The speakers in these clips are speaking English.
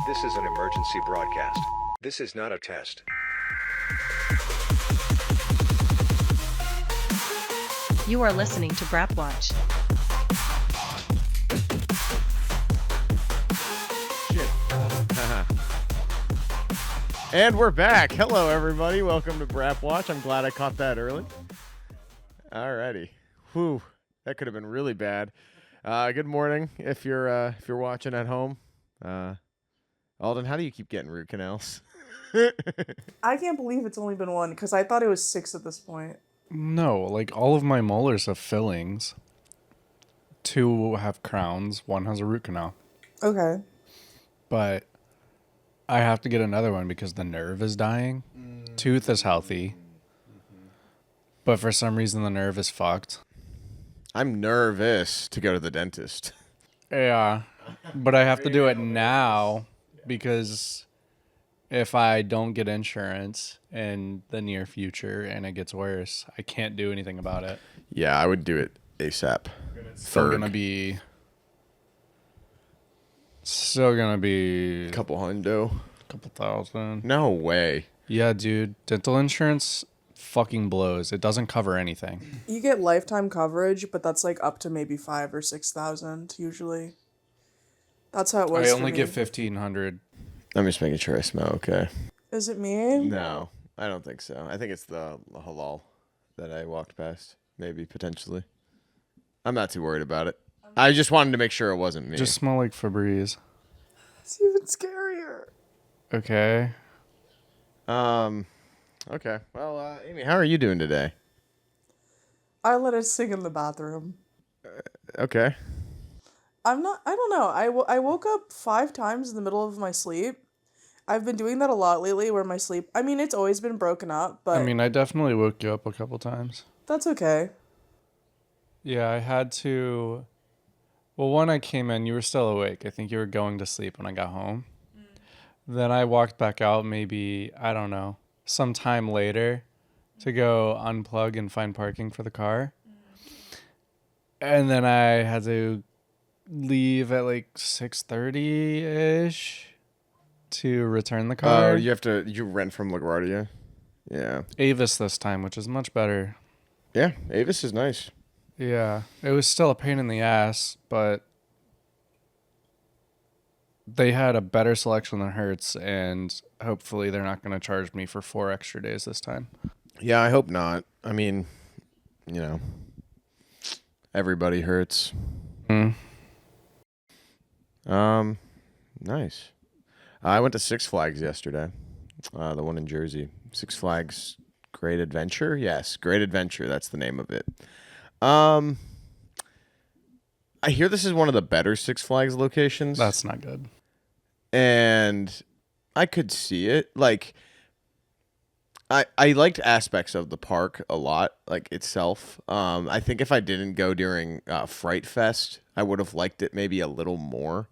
This is an emergency broadcast. This is not a test. You are listening to Brapwatch. And we're back. Hello, everybody. Welcome to Brapwatch. I'm glad I caught that early. Alrighty. Whew. That could have been really bad. Good morning if you're watching at home. Alden, how do you keep getting root canals? I can't believe it's only been one, because I thought it was 6 at this point. No, like all of my molars have fillings. 2 have crowns, 1 has a root canal. Okay. But I have to get another one because the nerve is dying. Tooth is healthy. But for some reason the nerve is fucked. I'm nervous to go to the dentist. Yeah. But I have to do it now because if I don't get insurance in the near future and it gets worse, I can't do anything about it. Yeah, I would do it ASAP. Still gonna be A couple hundo. couple thousand. No way. Yeah, dude. Dental insurance fucking blows. It doesn't cover anything. You get lifetime coverage, but that's like up to maybe 5,000 or 6,000 usually. That's how it was. I for only me. get 1,500. I'm just making sure I smell okay. Is it me? No, I don't think so. I think it's the halal that I walked past. Maybe, potentially. I'm not too worried about it. I just wanted to make sure it wasn't me. Just smell like Febreze. It's even scarier. Okay. Okay. Well, Amy, how are you doing today? I let it sing in the bathroom. Okay. I don't know. I woke up 5 times in the middle of my sleep. I've been doing that a lot lately where my sleep, I mean, it's always been broken up, but I mean, I definitely woke you up a couple times. that's okay. Yeah, I had to. Well, when I came in, you were still awake. I think you were going to sleep when I got home. Then I walked back out maybe, I don't know, some time later to go unplug and find parking for the car. And then I had to leave at like 6:30-ish to return the car. Oh, you rent from LaGuardia? Yeah. Avis this time, which is much better. Yeah, Avis is nice. Yeah, it was still a pain in the ass, but they had a better selection than Hertz, and hopefully they're not going to charge me for 4 extra days this time. Yeah, I hope not. I mean, everybody hurts. Nice. I went to Six Flags yesterday, the one in Jersey. Six Flags Great Adventure? Yes, Great Adventure. That's the name of it. I hear this is one of the better Six Flags locations. That's not good. And I could see it. Like, I liked aspects of the park a lot, like itself. I think if I didn't go during Fright Fest, I would have liked it maybe a little more.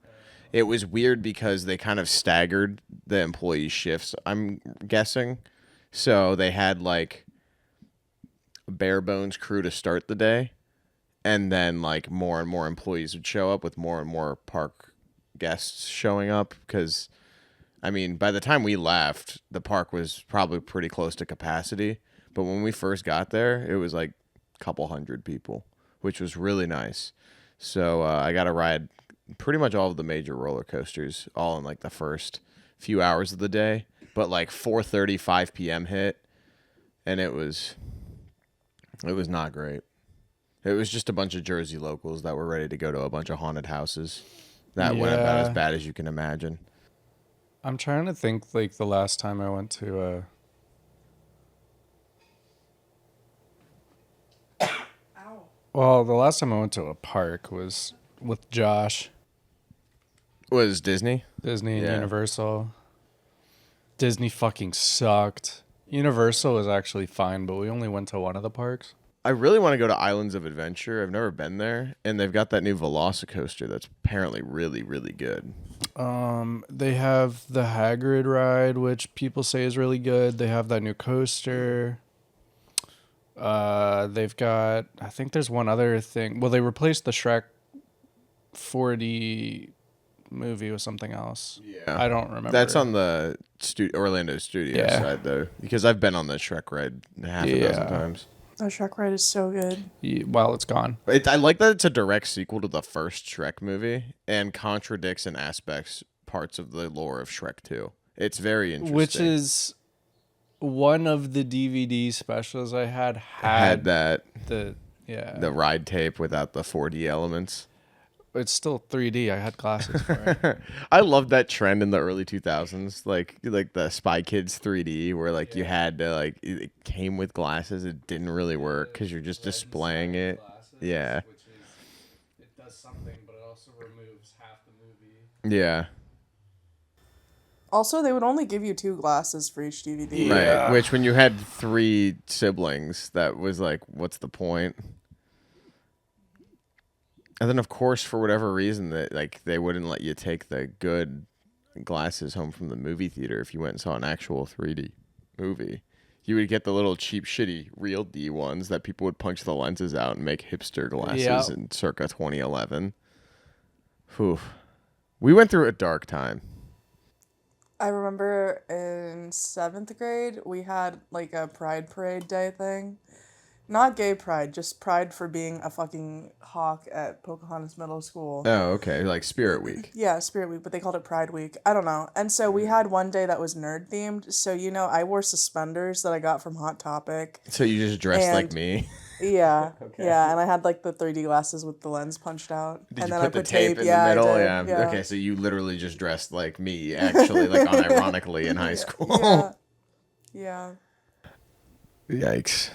It was weird because they kind of staggered the employee shifts, I'm guessing. So they had like a bare bones crew to start the day, and then like more and more employees would show up with more and more park guests showing up. Because, I mean, by the time we left, the park was probably pretty close to capacity. But when we first got there, it was like a couple hundred people, which was really nice. So I got to ride pretty much all of the major roller coasters all in like the first few hours of the day. But like 4:30, 5 p.m. hit, and it was not great. It was just a bunch of Jersey locals that were ready to go to a bunch of haunted houses. That went about as bad as you can imagine. I'm trying to think like the last time I went to Well, the last time I went to a park was with Josh. Was Disney? Disney and Yeah. Universal. Disney fucking sucked. Universal was actually fine, but we only went to one of the parks. I really want to go to Islands of Adventure. I've never been there, and they've got that new Velocicoaster that's apparently really, really good. They have the Hagrid ride, which people say is really good. They have that new coaster. They've got, I think there's one other thing. Well, they replaced the Shrek 4D movie was something else. Yeah. I don't remember. That's on the Orlando studio Yeah. side, though, because I've been on the Shrek ride half a dozen times. That Shrek ride is so good. Well, it's gone. I like that it's a direct sequel to the first Shrek movie and contradicts in aspects parts of the lore of Shrek 2. It's very interesting. Which is one of the DVD specials I had that the ride tape without the 4D elements. It's still 3D. I had glasses for it. I love that trend in the early 2000s, like the Spy Kids 3D, where like you had to it came with glasses. It didn't really work because you're just displaying it. Yeah. Which is, it does something, but it also removes half the movie. Yeah. Also, they would only give you 2 glasses for each DVD. Right. Which when you had 3 siblings, that was like, what's the point? And then, of course, for whatever reason, that they wouldn't let you take the good glasses home from the movie theater if you went and saw an actual 3D movie. You would get the little cheap, shitty, real D ones that people would punch the lenses out and make hipster glasses in circa 2011. Whew. We went through a dark time. I remember in 7th grade, we had like a Pride Parade Day thing. Not gay pride, just pride for being a fucking hawk at Pocahontas Middle School. Oh, okay. Like Spirit Week. Yeah, Spirit Week, but they called it Pride Week. I don't know. And so we had one day that was nerd themed. So, I wore suspenders that I got from Hot Topic. So you just dressed like me? Yeah. Okay. Yeah, and I had like the 3D glasses with the lens punched out. Did and you then put I the put tape in the I middle? did. Yeah. Okay, so you literally just dressed like me, actually, like unironically in high school. Yeah. Yikes.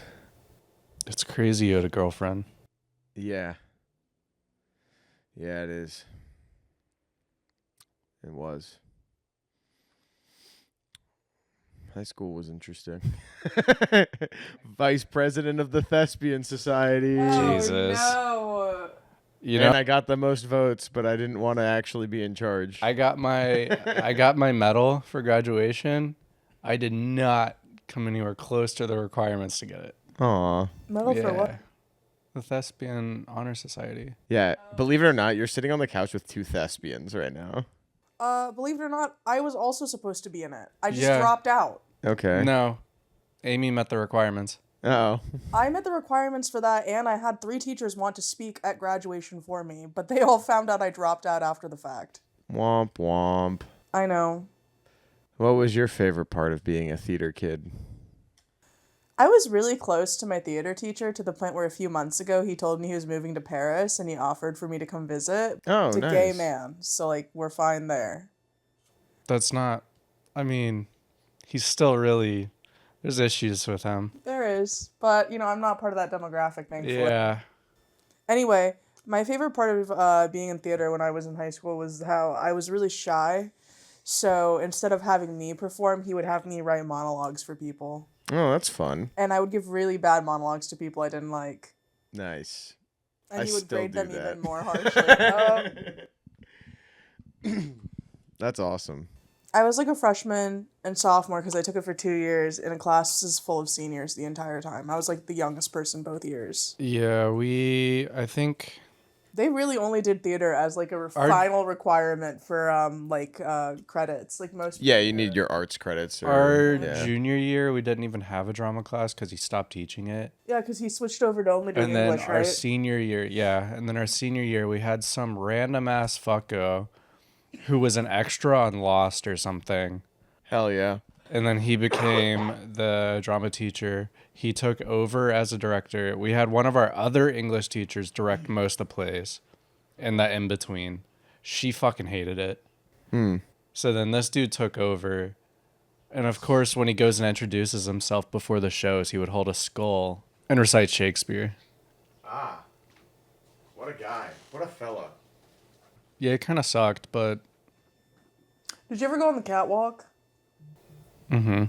It's crazy you had a girlfriend. Yeah. Yeah, it is. It was. High school was interesting. Vice president of the Thespian Society. Jesus. No. And I got the most votes, but I didn't want to actually be in charge. I got my medal for graduation. I did not come anywhere close to the requirements to get it. Aw. Medal for what? The Thespian Honor Society. Yeah, believe it or not, you're sitting on the couch with 2 thespians right now. Believe it or not, I was also supposed to be in it. I just Yeah. dropped out. Okay. No. Amy met the requirements. Oh. I met the requirements for that, and I had 3 teachers want to speak at graduation for me, but they all found out I dropped out after the fact. Womp womp. I know. What was your favorite part of being a theater kid? I was really close to my theater teacher to the point where a few months ago he told me he was moving to Paris and he offered for me to come visit. Oh, It's a nice. gay man, so we're fine there. That's not. I mean, he's still really. There's issues with him. There is, but I'm not part of that demographic, thankfully. Yeah. Anyway, my favorite part of being in theater when I was in high school was how I was really shy. So instead of having me perform, he would have me write monologues for people. Oh, that's fun. And I would give really bad monologues to people I didn't like. Nice. And I he would still grade do them that. even more harshly. That's awesome. I was like a freshman and sophomore because I took it for 2 years in a class full of seniors the entire time. I was like the youngest person both years. Yeah, I think. They really only did theater as like a final requirement for credits. Like most. Yeah, you need your arts credits. Our junior year, we didn't even have a drama class because he stopped teaching it. Yeah, because he switched over to only doing And then English, our right? senior year, we had some random ass fucko who was an extra on Lost or something. Hell yeah. And then he became the drama teacher. He took over as a director. We had one of our other English teachers direct most of the plays. And that in between. She fucking hated it. So then this dude took over. And of course, when he goes and introduces himself before the shows, he would hold a skull and recite Shakespeare. Ah. What a guy. What a fella. Yeah, it kind of sucked, but... Did you ever go on the catwalk? Mm-hmm.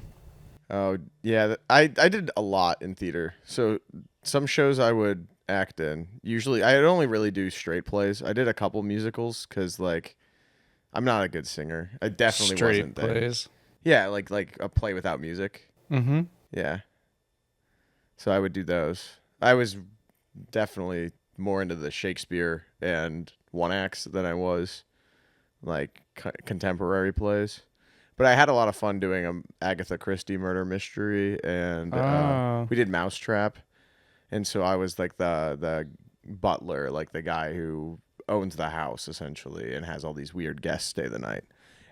Oh, yeah. I did a lot in theater. So some shows I would act in. Usually, I only really do straight plays. I did a couple musicals because, I'm not a good singer. I definitely wasn't there. plays. Yeah, like a play without music. Mm-hmm. Yeah. So I would do those. I was definitely more into the Shakespeare and one acts than I was like contemporary plays. But I had a lot of fun doing Agatha Christie murder mystery, and Oh. we did Mousetrap, and so I was like the butler, like the guy who owns the house essentially, and has all these weird guests stay the night,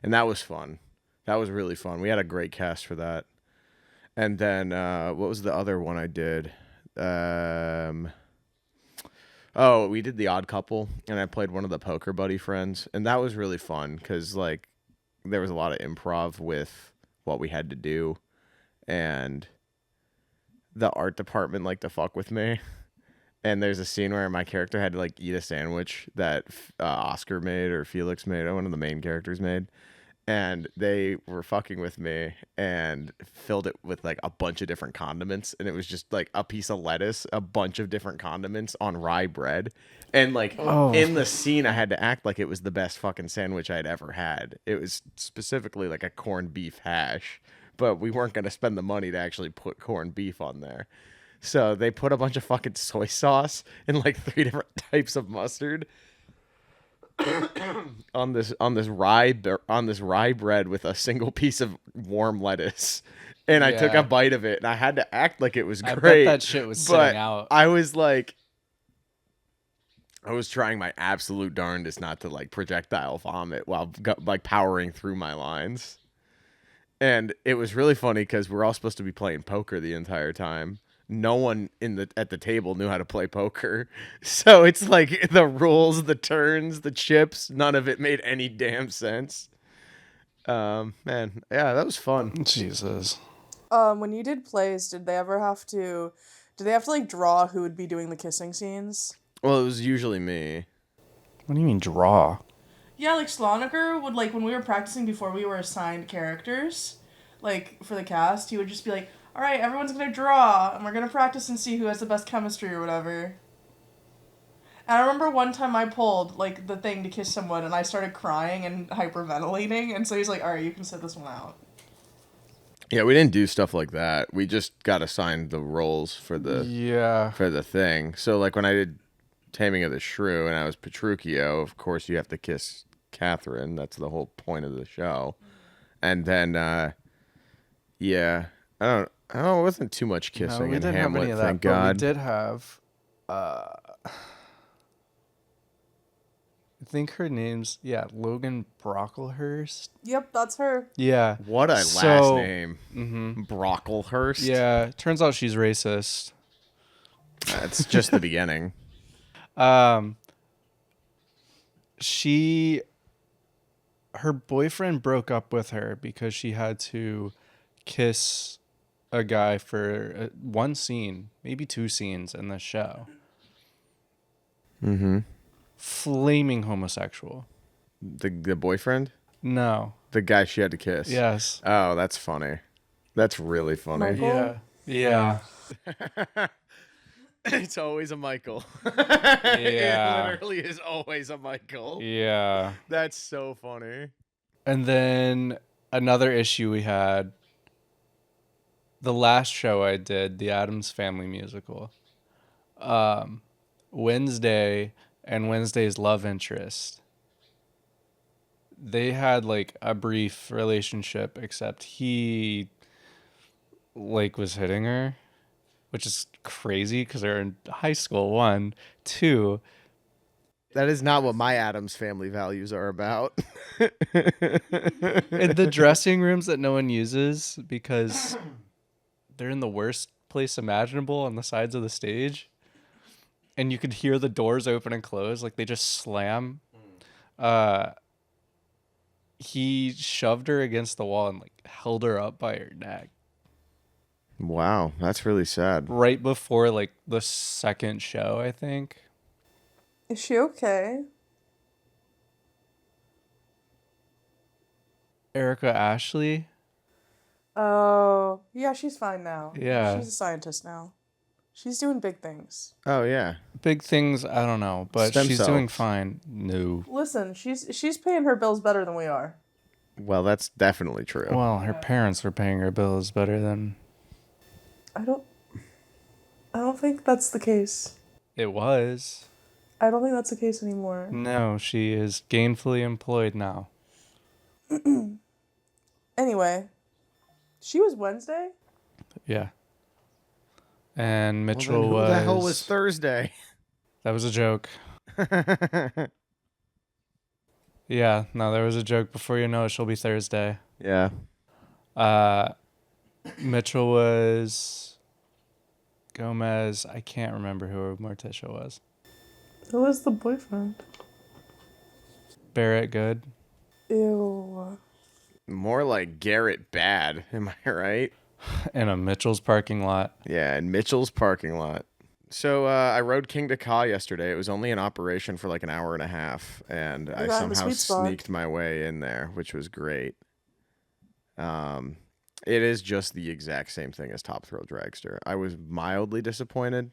and that was fun. That was really fun. We had a great cast for that. And then what was the other one I did? Oh, we did The Odd Couple, and I played one of the poker buddy friends, and that was really fun because like there was a lot of improv with what we had to do, and the art department liked to fuck with me. And there's a scene where my character had to like eat a sandwich that Oscar made or Felix made, or one of the main characters made, and they were fucking with me and filled it with like a bunch of different condiments, and it was just like a piece of lettuce, a bunch of different condiments on rye bread, and like in the scene I had to act like it was the best fucking sandwich I'd ever had. It was specifically like a corned beef hash, but we weren't going to spend the money to actually put corned beef on there. So they put a bunch of fucking soy sauce and like 3 different types of mustard on this rye bread with a single piece of warm lettuce, and I took Yeah. a bite of it, and I had to act like it was I great. bet that shit was but sitting out. I was trying my absolute darndest not to like projectile vomit while like powering through my lines, and it was really funny because we're all supposed to be playing poker the entire time. No one at the table knew how to play poker. So it's like the rules, the turns, the chips, none of it made any damn sense. Man, yeah, that was fun. Jesus. When you did plays, did they have to like draw who would be doing the kissing scenes? Well, it was usually me. What do you mean draw? Yeah, like Slonaker would, like, when we were practicing before we were assigned characters, like, for the cast, he would just be like, all right, everyone's gonna draw, and we're gonna practice and see who has the best chemistry or whatever. And I remember one time I pulled, like, the thing to kiss someone, and I started crying and hyperventilating, and so he's like, all right, you can sit this one out. Yeah, we didn't do stuff like that. We just got assigned the roles for the thing. So like when I did Taming of the Shrew and I was Petruchio, of course you have to kiss Catherine. That's the whole point of the show. And then yeah, I don't know, it wasn't too much kissing No, we in didn't Hamlet, have any of that, thank but God. we did have I think her name's Logan Brocklehurst. Yep, that's her. Yeah. What a last name. Brocklehurst. Yeah. Turns out she's racist. That's just the beginning. Her boyfriend broke up with her because she had to kiss a guy for one scene, maybe 2 scenes in the show. Mm-hmm. Flaming homosexual. The No. the guy she had to kiss. Yes. Oh, that's funny. That's really funny. Michael? Yeah. It's always a Michael. Yeah. It literally is always a Michael. Yeah. That's so funny. And then another issue we had, the last show I did, the Addams Family musical. Wednesday and Wednesday's love interest, they had like a brief relationship, except he like was hitting her, which is crazy because they're in high school. 1, 2. That is not what my Addams Family values are about. In the dressing rooms that no one uses because they're in the worst place imaginable on the sides of the stage, and you could hear the doors open and close, like they just slam. He shoved her against the wall and like held her up by her neck Wow, that's really sad. right before like the second show, I think. Is she okay? Erica Ashley. Oh, yeah, she's fine now. Yeah. She's a scientist now. She's doing big things. Oh yeah. Big things, I don't know, but Stem she's cells. doing fine. No. Listen, she's paying her bills better than we are. Well, that's definitely true. Well, her parents were paying her bills better than I don't think that's the case. it was. I don't think that's the case anymore. No, she is gainfully employed now. Anyway, she was Wednesday? Yeah. And Well, Mitchell then who was. the hell was Thursday? That was a joke. Yeah, no, there was a joke. Before you know it, she'll be Thursday. Yeah. Mitchell was Gomez. I can't remember who Morticia was. Who was the boyfriend? Barrett Good. Ew. More like Garrett Bad, am I right? In a Mitchell's parking lot. Yeah, in Mitchell's parking lot. So I rode King to Ka yesterday. It was only in operation for like an hour and a half, and I got in the somehow sweet spot. sneaked my way in there, which was great. It is just the exact same thing as Top Thrill Dragster. I was mildly disappointed.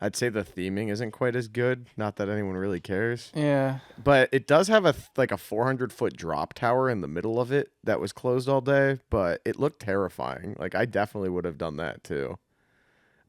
I'd say the theming isn't quite as good. Not that anyone really cares. Yeah. But it does have a 400-foot drop tower in the middle of it that was closed all day, but it looked terrifying. Like, I definitely would have done that too.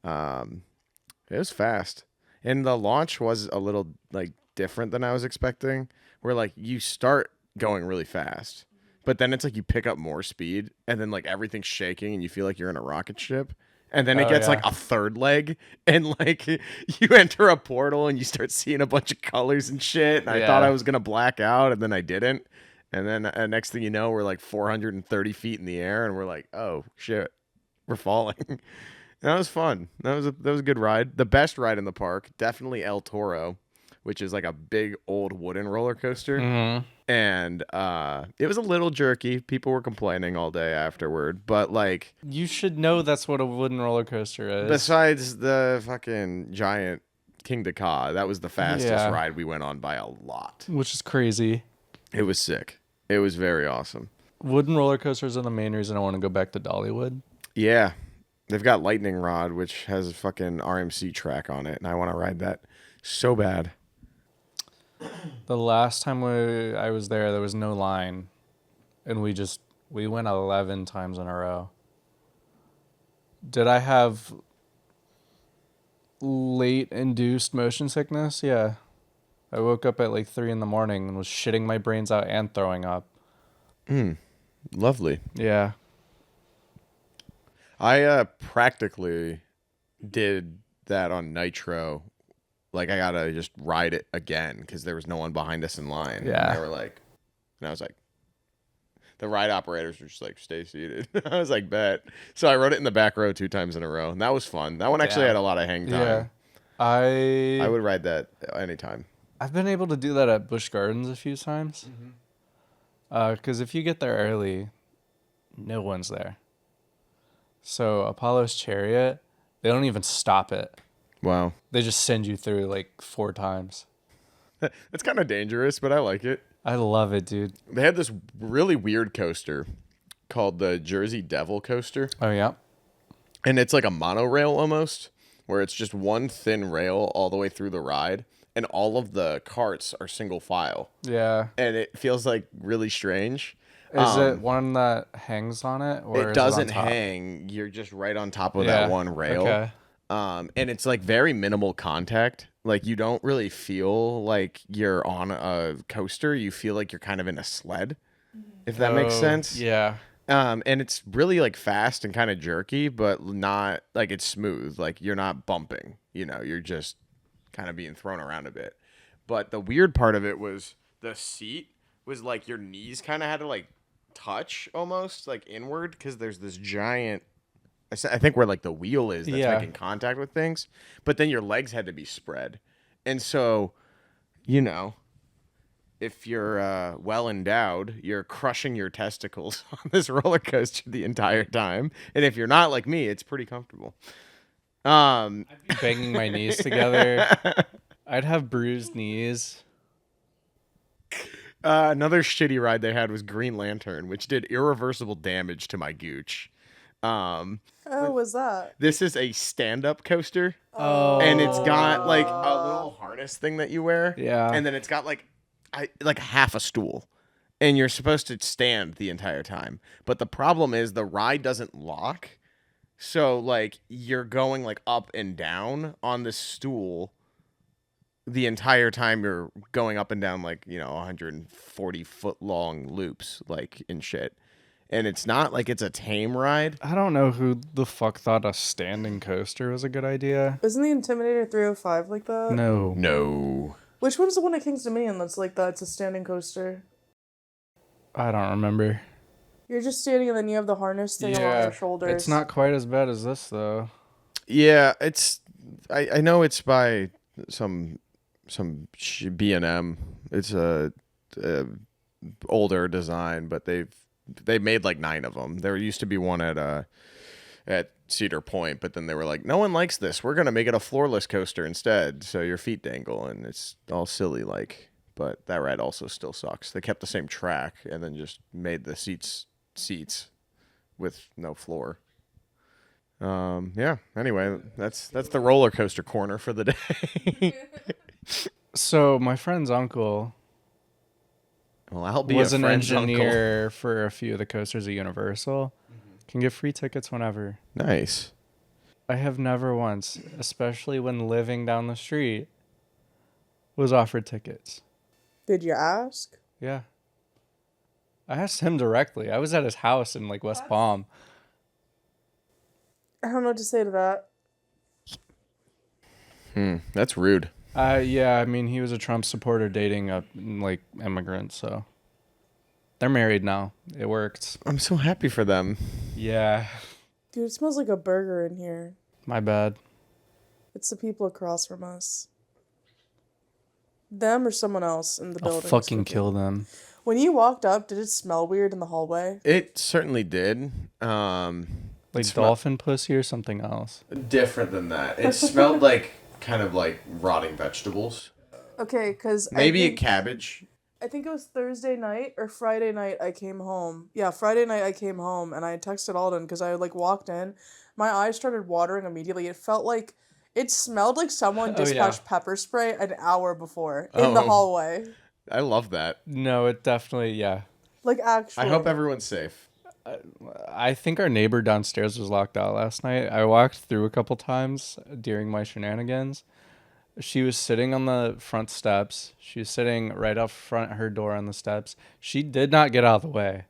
It was fast. And the launch was a little like different than I was expecting, where like you start going really fast, but then it's like you pick up more speed and then like everything's shaking and you feel like you're in a rocket ship. And then it gets like a third leg, and like you enter a portal and you start seeing a bunch of colors and shit. And I thought I was gonna black out, and then I didn't. And then next thing you know, we're like 430 feet in the air, and we're like, oh shit, we're falling. That was fun. That was a good ride. The best ride in the park, definitely El Toro, which is like a big old wooden roller coaster. Mm-hmm. And it was a little jerky. People were complaining all day afterward, but like You should know that's what a wooden roller coaster is. besides the fucking giant King to Ka, that was the fastest ride we went on by a lot. Which is crazy. It was sick. It was very awesome. Wooden roller coasters are the main reason I want to go back to Dollywood. Yeah. They've got Lightning Rod, which has a fucking RMC track on it, and I want to ride that so bad. The last time I was there was no line, and we went 11 times in a row. Did I have late induced motion sickness? Yeah. I woke up at like 3 a.m. and was shitting my brains out and throwing up. Lovely. Yeah. I practically did that on Nitro. Like, I gotta just ride it again because there was no one behind us in line. Yeah. And they were like, and I was like, the ride operators were just like, stay seated. I was like, bet. So I rode it in the back row 2 times in a row, and that was fun. That one actually had a lot of hang time. Yeah. I would ride that anytime. I've been able to do that at Busch Gardens a few times. Because if you get there early, no one's there. So Apollo's Chariot, they don't even stop it. Wow. They just send you through like 4 times. That's kind of dangerous, but I like it. I love it, dude. They had this really weird coaster called the Jersey Devil coaster. Oh, yeah? And it's like a monorail almost, where it's just one thin rail all the way through the ride, and all of the carts are single file. Yeah. And it feels like really strange. Is it one that hangs on it? Or It is doesn't on top? hang. You're just right on top of that one rail. Okay. And it's like very minimal contact. Like you don't really feel like you're on a coaster. You feel like you're kind of in a sled, if that makes sense. Yeah. And it's really like fast and kind of jerky, but not like it's smooth. Like you're not bumping, you're just kind of being thrown around a bit. But the weird part of it was the seat was like your knees kind of had to like touch almost like inward because there's this giant, I think where like the wheel is that's making contact with things, but then your legs had to be spread. And so, if you're well endowed, you're crushing your testicles on this roller coaster the entire time. And if you're not like me, it's pretty comfortable. Banging my knees together. I'd have bruised knees. Another shitty ride they had was Green Lantern, which did irreversible damage to my gooch. Oh, was that? This is a stand-up coaster. Oh. And it's got like a little harness thing that you wear. Yeah. And then it's got like half a stool. And you're supposed to stand the entire time. But the problem is the ride doesn't lock. So like you're going like up and down on the stool the entire time you're going up and down 140-foot long loops and shit. And it's not like it's a tame ride. I don't know who the fuck thought a standing coaster was a good idea. Isn't the Intimidator 305 like that? No. Which one's the one at King's Dominion that's like that? It's a standing coaster. I don't remember. You're just standing and then you have the harness thing along your shoulders. It's not quite as bad as this though. Yeah, it's. I know it's by some B&M. It's a older design, but they made like 9 of them. There used to be one at Cedar Point, but then they were like, no one likes this. We're gonna make it a floorless coaster instead, so your feet dangle, and it's all silly like. But that ride also still sucks. They kept the same track and then just made the seats with no floor. Yeah. Anyway, that's the roller coaster corner for the day. So my friend's uncle Well, I'll be was a an friend's engineer for a few of the coasters at Universal. Can get free tickets whenever. Uncle. Nice. I have never once, especially when living down the street, was offered tickets. Did you ask? Yeah. I asked him directly. I was at his house in West Palm. I don't know what to say to that. That's rude. Yeah, I mean, he was a Trump supporter dating a immigrant, so they're married now. It worked. I'm so happy for them. Yeah. Dude, it smells like a burger in here. My bad. It's the people across from us. Them or someone else in the I'll building. fucking kill them. When you walked up, did it smell weird in the hallway? It certainly did. Dolphin pussy or something else. Different than that. It smelled kind of like rotting vegetables. Okay, because Maybe a cabbage. I think it was Thursday night or Friday night I came home. Yeah, Friday night I came home and I texted Alden because I walked in. My eyes started watering immediately. It smelled like someone dispatched pepper spray an hour before in the hallway. I love that. No, it definitely, yeah. I Actually. hope everyone's safe. I think our neighbor downstairs was locked out last night. I walked through a couple times during my shenanigans. She was sitting on the front steps. She was sitting right up front her door on the steps. She did not get out of the way.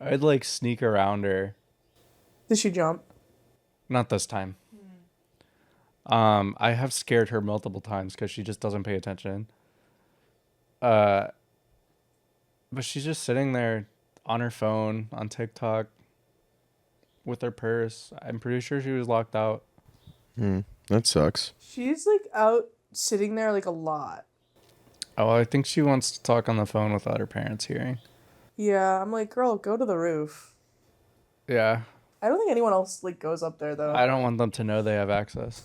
I'd sneak around her. Did she jump? Not this time. I have scared her multiple times because she just doesn't pay attention. But she's just sitting there on her phone, on TikTok, with her purse. I'm pretty sure she was locked out. That sucks. She's out sitting there a lot. Oh, I think she wants to talk on the phone without her parents hearing. Yeah, I'm girl, go to the roof. Yeah. I don't think anyone else goes up there though. I don't want them to know they have access.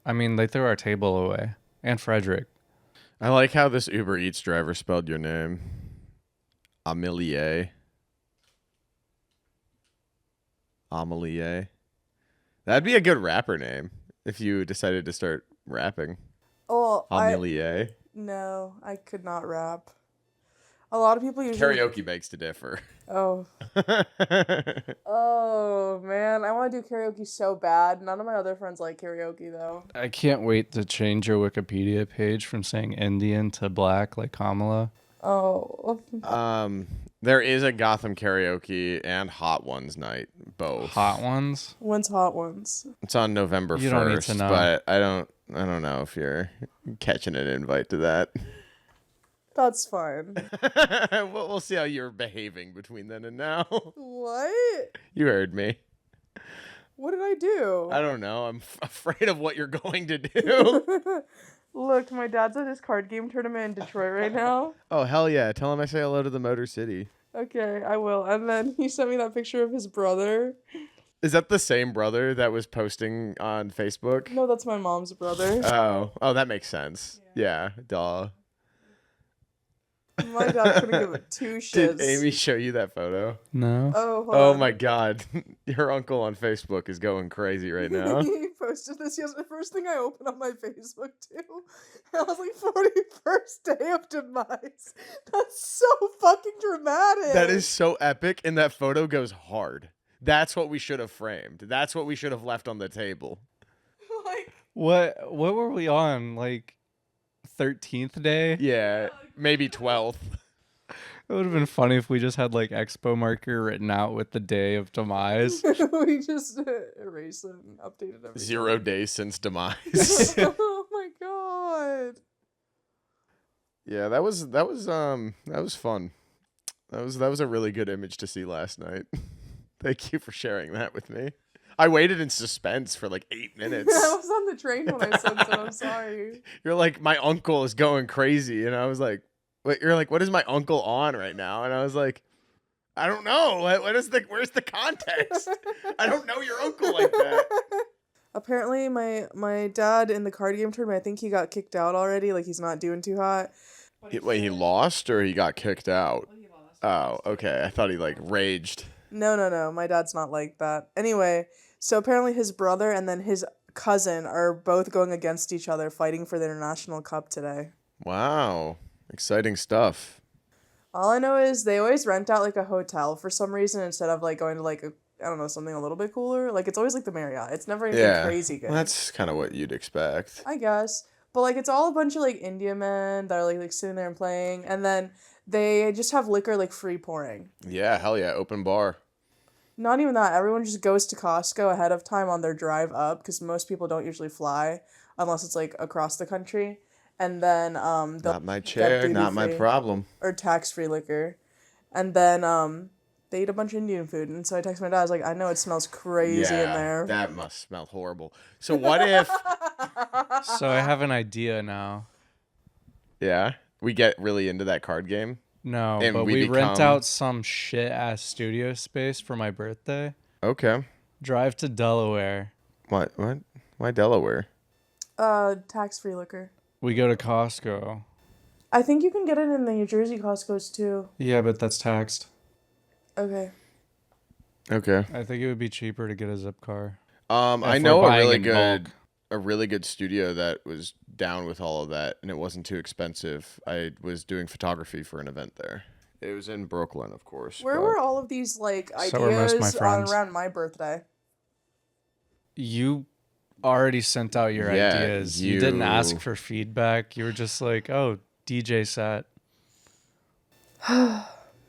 I mean, they threw our table away. And Frederick. I like how this Uber Eats driver spelled your name. Amelie. That'd be a good rapper name if you decided to start rapping. Oh, Amelie. No, I could not rap. A lot of people usually... Karaoke begs to differ. Oh. Oh, man. I want to do karaoke so bad. None of my other friends like karaoke, though. I can't wait to change your Wikipedia page from saying Indian to black like Kamala. Oh. There is a Gotham karaoke and Hot Ones night, both. Hot Ones? When's Hot Ones? It's on November 1st, You don't need to know. but I don't know if you're catching an invite to that. That's fine. We'll see how you're behaving between then and now. What? You heard me. What did I do? I don't know. I'm afraid of what you're going to do. Look, my dad's at his card game tournament in Detroit right now. Oh, hell yeah. Tell him I say hello to the Motor City. Okay, I will. And then he sent me that picture of his brother. Is that the same brother that was posting on Facebook? No, that's my mom's brother. Oh, that makes sense. Yeah, duh. My dad couldn't give it two shits. Did Amy show you that photo? No. Oh, hold Oh on. my god. Your uncle on Facebook is going crazy right now. He posted this yesterday. The first thing I opened on my Facebook too. I was 41st day of demise. That's so fucking dramatic. That is so epic, and that photo goes hard. That's what we should have framed. That's what we should have left on the table. What were we on? Like 13th day? Yeah, maybe 12th. It would have been funny if we just had like expo marker written out with the day of demise. We just erased it and updated everything. 0 days since demise. Oh my god. Yeah, that was fun. That was a really good image to see last night. Thank you for sharing that with me. I waited in suspense for like 8 minutes. I was on the train when I sent it. I'm sorry. You're like, my uncle is going crazy, and I was like, "What?" You're like, "What is my uncle on right now?" And I was like, "I don't know. Where's the context? I don't know your uncle like that." Apparently, my dad in the card game tournament, I think he got kicked out already. Like, he's not doing too hot. Wait, he lost or he got kicked out? Oh, okay. I thought he like raged. No. My dad's not like that. Anyway, so apparently his brother and then his cousin are both going against each other, fighting for the International Cup today. Wow, exciting stuff. All I know is they always rent out like a hotel for some reason instead of like going to like I don't know, something a little bit cooler. Like it's always like the Marriott. It's never anything crazy good. Well, that's kind of what you'd expect. I guess. But like it's all a bunch of like India men that are like sitting there and playing, and then they just have liquor like free pouring. Yeah, hell yeah, open bar. Not even that. Everyone just goes to Costco ahead of time on their drive up because most people don't usually fly unless it's like across the country. And then they'll Not my get chair, not my duty-free problem. or tax-free liquor. And then they eat a bunch of Indian food. And so I text my dad. I was like, I know it smells crazy in there. That must smell horrible. So what if? So I have an idea now. Yeah, we get really into that card game. No, And but we we rent become- out some shit ass studio space for my birthday. Okay. Drive to Delaware. What? Why Delaware? Tax-free liquor. We go to Costco. I think you can get it in the New Jersey Costco's too. Yeah, but that's taxed. Okay. Okay. I think it would be cheaper to get a zip car. I If know we're a buying really in good, bulk. a really good studio that was down with all of that, and it wasn't too expensive. I was doing photography for an event there. It was in Brooklyn, of course. Where but- were all of these like So were most of my ideas on friends. around my birthday? You already sent out your Yeah, ideas. You didn't you- ask for feedback. You were just like, oh, DJ set.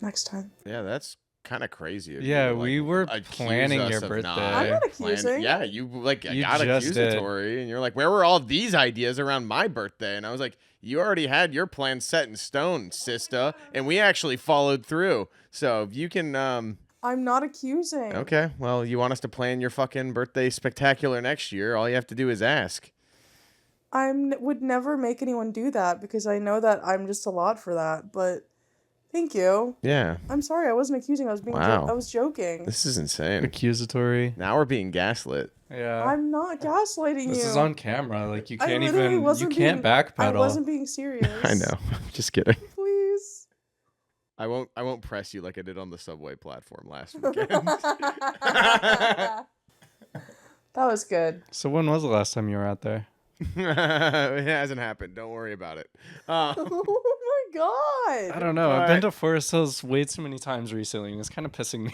Next time. Yeah, that's kind of crazy. of Yeah, you to, we were accuse planning us your of birthday. not I'm not planning- accusing. Yeah, you like You got just did. accusatory, and you're like, "Where were all these ideas around my birthday?" And I was like, "You already had your plan set in stone, sister, and we actually followed through. So you can, I'm not accusing. okay. Well, you want us to plan your fucking birthday spectacular next year? All you have to do is ask." Would never make anyone do that because I know that I'm just a lot for that. But thank you. Yeah, I'm sorry. I wasn't accusing. I was being. Wow. I was joking. this is insane. Accusatory. Now we're being gaslit. Yeah. I'm not gaslighting This you. is on camera. Like you I can't literally even. You wasn't can't being- backpedal. I wasn't being serious. I know. Just kidding. Please. I won't press you like I did on the subway platform last weekend. That was good. So when was the last time you were out there? It hasn't happened. Don't worry about it. Oh my god. I don't know. I've been But- to Forest Hills way too many times recently, and it's kind of pissing me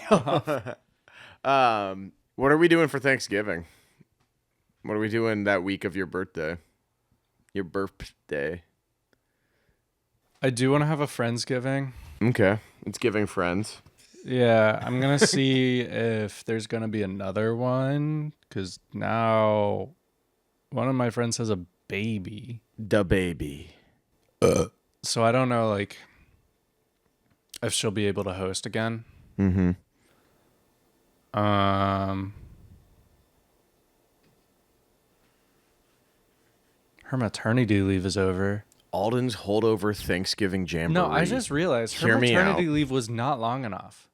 off. What are we doing for Thanksgiving? What are we doing that week of your birthday? Your birthday. I do want to have a Friendsgiving. Okay. It's giving friends. Yeah, I'm gonna see if there's gonna be another one because now one of my friends has a baby, Da baby. so I don't know like if she'll be able to host again. Mm-hmm. Her maternity leave is over. Alden's holdover Thanksgiving jamboree. No, I just realized her Hear me maternity out. leave was not long enough.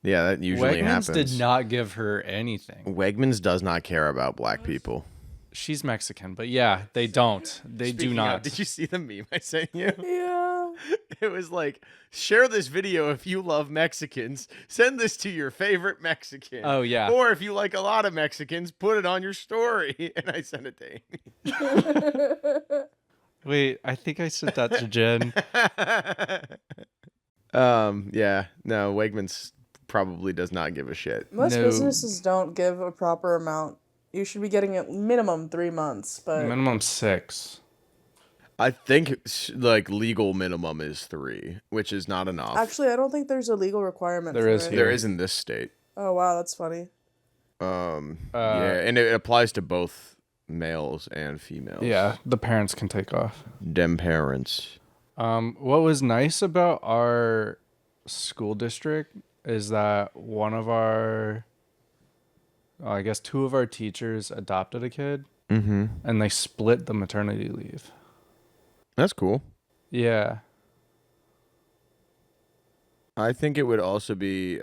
Yeah, that usually Wegmans happens. did not give her anything. Wegmans does not care about black people. She's Mexican, but yeah, they don't. They do Speaking not. of, did you see the meme I sent you? Yeah. It was like, share this video if you love Mexicans. Send this to your favorite Mexican. Oh, yeah. Or if you like a lot of Mexicans, put it on your story. And I sent it to Amy. Wait, I think I sent that to Jen. Yeah. No, Wegmans probably does not give a shit. Most No. businesses don't give a proper amount You should be getting at minimum 3 months, but Minimum 6. I think like legal minimum is 3, which is not enough. actually, I don't think there's a legal requirement There for is it. here. There is in this state. Oh, wow, that's funny. Yeah, and it applies to both males and females. Yeah, the parents can take off. Dem parents. What was nice about our school district is that one of our, I guess 2 of our teachers adopted a kid, and they split the maternity leave. That's cool. Yeah. I think it would also be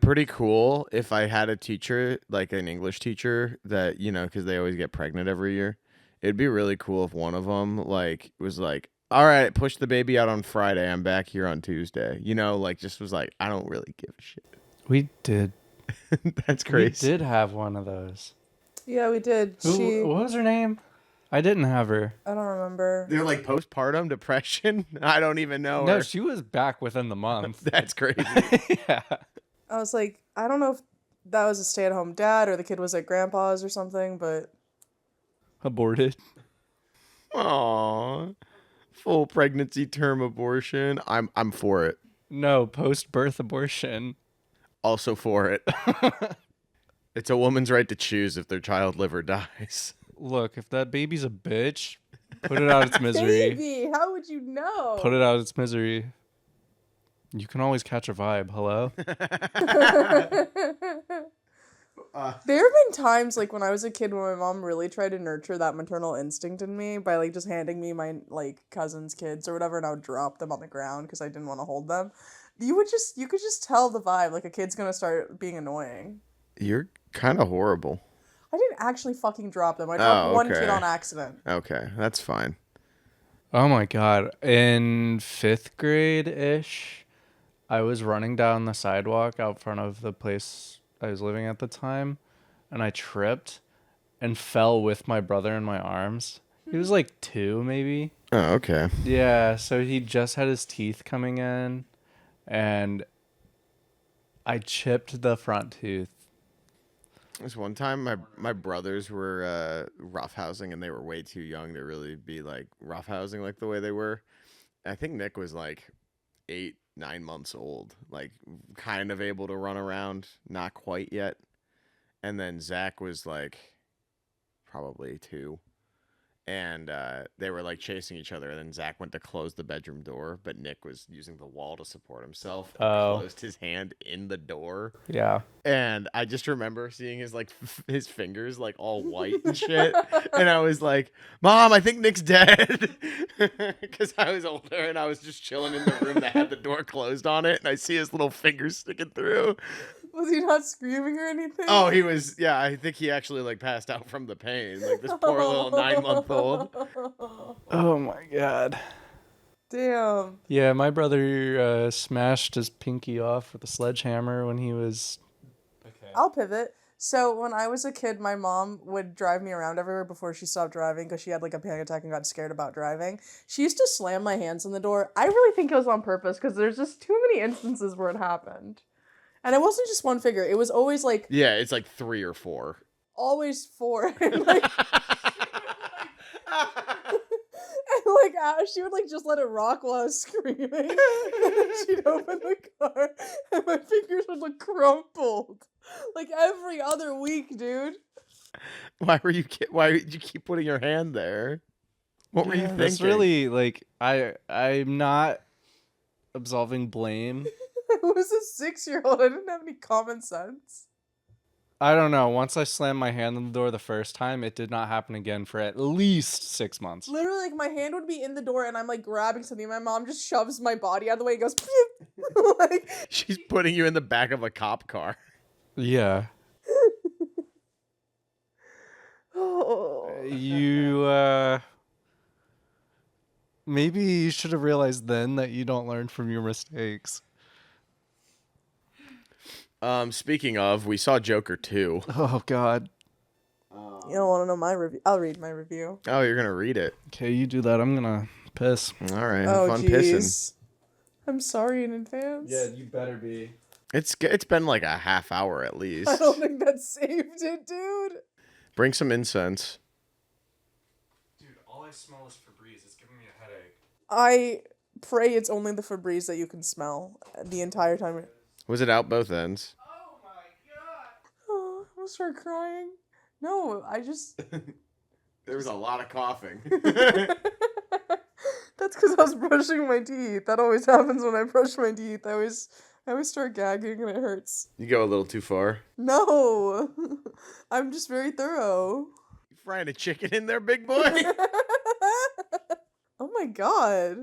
pretty cool if I had a teacher, like an English teacher, that, because they always get pregnant every year. It'd be really cool if one of them, like, was like, all right, push the baby out on Friday. I'm back here on Tuesday. Like, just was like, I don't really give a shit. We did. That's crazy. We did have one of those. Yeah, we did. What was her name? I didn't have her. I don't remember. They're like postpartum depression. I don't even know. No, her. she was back within the month. That's crazy. Yeah. I was like, I don't know if that was a stay-at-home dad or the kid was at grandpa's or something, but Aborted. Aww. Full pregnancy term abortion. I'm for it. No, post-birth abortion. Also for it. It's a woman's right to choose if their child liver dies. Look, if that baby's a bitch, put it out its misery. baby, how would you know? Put it out its misery. You can always catch a vibe. Hello? There have been times, like, when I was a kid when my mom really tried to nurture that maternal instinct in me by, like, just handing me my, like, cousin's kids or whatever, and I would drop them on the ground because I didn't want to hold them. You could just tell the vibe, like, a kid's gonna start being annoying. You're kind of horrible. I didn't actually fucking drop them. I dropped one okay. kid on accident. Okay, that's fine. Oh my God. In 5th grade-ish, I was running down the sidewalk out front of the place I was living at the time, and I tripped and fell with my brother in my arms. He was like 2, maybe. Oh, okay. Yeah, so he just had his teeth coming in, and I chipped the front tooth. This one time, my brothers were roughhousing, and they were way too young to really be like roughhousing like the way they were. I think Nick was like 8, 9 months old, like kind of able to run around, not quite yet. And then Zach was like probably 2. And they were like chasing each other. And then Zach went to close the bedroom door, but Nick was using the wall to support himself. Oh. Closed his hand in the door. Yeah. And I just remember seeing his like his fingers like all white and shit. And I was like, Mom, I think Nick's dead. Because I was older and I was just chilling in the room that had the door closed on it. And I see his little fingers sticking through. Was he not screaming or anything? Oh, he was. Yeah, I think he actually like passed out from the pain. Like this poor little 9-month-old. Oh my God. Damn. Yeah, my brother smashed his pinky off with a sledgehammer when he was... I'll pivot. So when I was a kid, my mom would drive me around everywhere before she stopped driving because she had like a panic attack and got scared about driving. She used to slam my hands in the door. I really think it was on purpose because there's just too many instances where it happened. And it wasn't just one figure. It was always like... Yeah, it's like 3 or 4. Always 4. And like... she would like just let it rock while I was screaming. And then she'd open the car and my fingers would look crumpled. Like every other week, dude. Why did you keep putting your hand there? What were you thinking? That's really like I'm not absolving blame. I was a 6-year-old. I didn't have any common sense. I don't know. Once I slammed my hand on the door the first time, it did not happen again for at least 6 months. Literally, like, my hand would be in the door and I'm, like, grabbing something. My mom just shoves my body out of the way and goes, like... She's putting you in the back of a cop car. Yeah. You, maybe you should have realized then that you don't learn from your mistakes. Speaking of, we saw Joker 2. Oh, God. You don't want to know my review? I'll read my review. Oh, you're going to read it. Okay, you do that. I'm gonna piss. All right, Oh, have fun jeez. pissing. I'm sorry in advance. you better be. It's been like a half hour at I least. don't think that saved it, dude. Bring some incense. Dude, all I smell is Febreze. It's giving me a headache. I pray it's only the Febreze that you can smell the entire time. Was it out both ends? Oh my god! Oh, I'm gonna start crying. No, I just. There was a lot of coughing. That's because I was brushing my teeth. That always happens when I brush my teeth. I always start gagging and it hurts. You go a little too far. No, I'm just very thorough. You frying a chicken in there, big boy? Oh my god.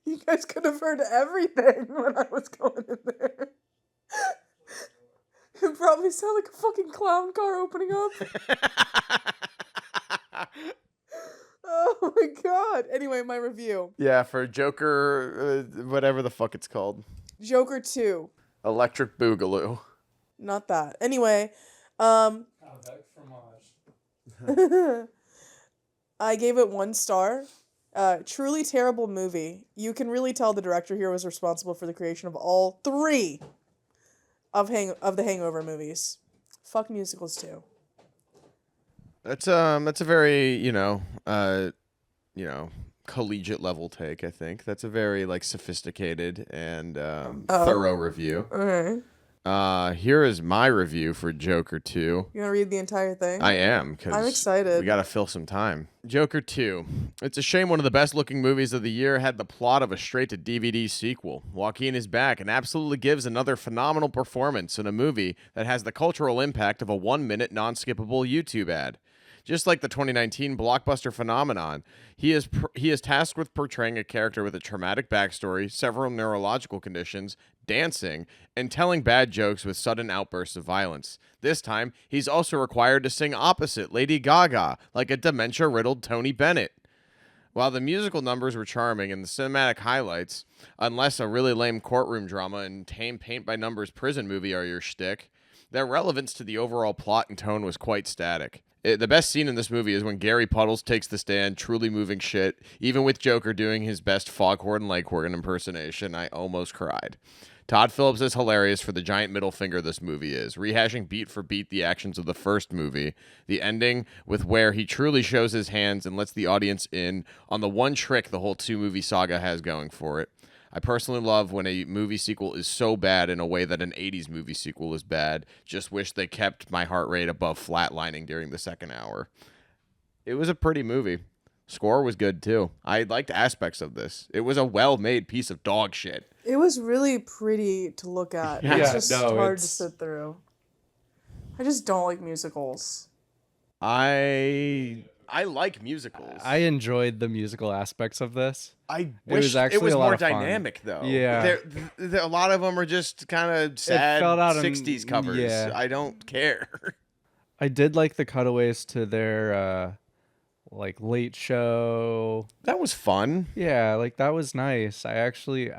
You guys could have heard everything when I was going in there. It probably sounded like a fucking clown car opening up. Oh my god. Anyway, my review. Yeah, for Joker, whatever the fuck it's called. Joker 2. Electric Boogaloo. Not that. Anyway, Avec fromage. I gave it 1 star. Truly terrible movie. You can really tell the director here was responsible for the creation of all 3 of the Hangover movies. Fuck musicals too. That's a very, collegiate level take, I think. That's a very like sophisticated and thorough review. Okay. Here is my review for Joker 2. You wanna read the entire thing? I am, because I'm excited. we gotta fill some time. Joker 2. It's a shame one of the best looking movies of the year had the plot of a straight-to-DVD sequel. Joaquin is back and absolutely gives another phenomenal performance in a movie that has the cultural impact of a 1-minute non-skippable YouTube ad. Just like the 2019 blockbuster phenomenon, he is tasked with portraying a character with a traumatic backstory, several neurological conditions, dancing, and telling bad jokes with sudden outbursts of violence. This time, he's also required to sing opposite Lady Gaga, like a dementia-riddled Tony Bennett. While the musical numbers were charming and the cinematic highlights, unless a really lame courtroom drama and tame paint-by-numbers prison movie are your shtick, their relevance to the overall plot and tone was quite static. The best scene in this movie is when Gary Puddles takes the stand, truly moving shit. Even with Joker doing his best Foghorn Leghorn impersonation, I almost cried. Todd Phillips is hilarious for the giant middle finger this movie is, rehashing beat for beat the actions of the first movie. The ending, with where he truly shows his hands and lets the audience in on the one trick the whole 2-movie saga has going for it. I personally love when a movie sequel is so bad in a way that an 80s movie sequel is bad. Just wish they kept my heart rate above flatlining during the second hour. It was a pretty movie. Score was good too. I liked aspects of this. It was a well-made piece of dog shit. It was really pretty to look at. Yeah, It's just hard to it's- sit through. I just don't like musicals. I like musicals. I enjoyed the musical aspects of this. I was wish actually it was a lot more of fun. dynamic though. Yeah. A lot of them are just kind of sad felt out in- 60s covers. yeah. I don't care. I did like the cutaways to their like late show. That was fun. Yeah, like that was nice. I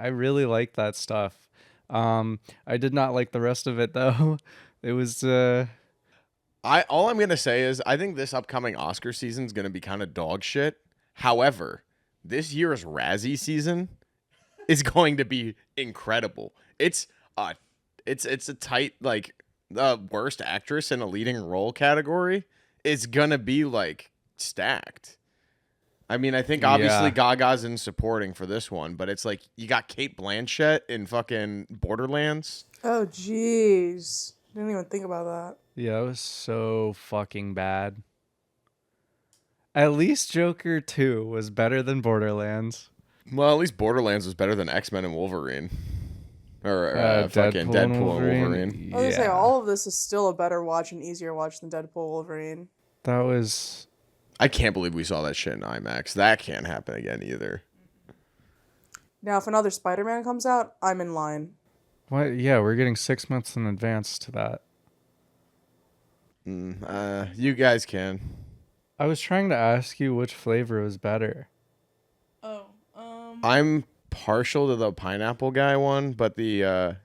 really liked that stuff. I did not like the rest of it though. It was All I'm gonna say is I think this upcoming Oscar season is gonna be kind of dog shit. However, this year's Razzie season is going to be incredible. It's a tight like the worst actress in a leading role category is gonna be like stacked. I mean, I think obviously Yeah. Gaga's in supporting for this one, but it's like you got Kate Blanchett in fucking Borderlands. Oh, jeez. Didn't even think about that. yeah, it was so fucking bad. At least Joker 2 was better than Borderlands. Well, at least Borderlands was better than X-Men and Wolverine. Or fucking and Deadpool and Wolverine. I was gonna say, all of this is still a better watch and easier watch than Deadpool Wolverine. That was I can't believe we saw that shit in IMAX. That can't happen again either. Now, if another Spider-Man comes out, I'm in line. what? Yeah, we're getting 6 months in advance to that. You guys can. I was trying to ask you which flavor was better. Oh, I'm partial to the pineapple guy one, but the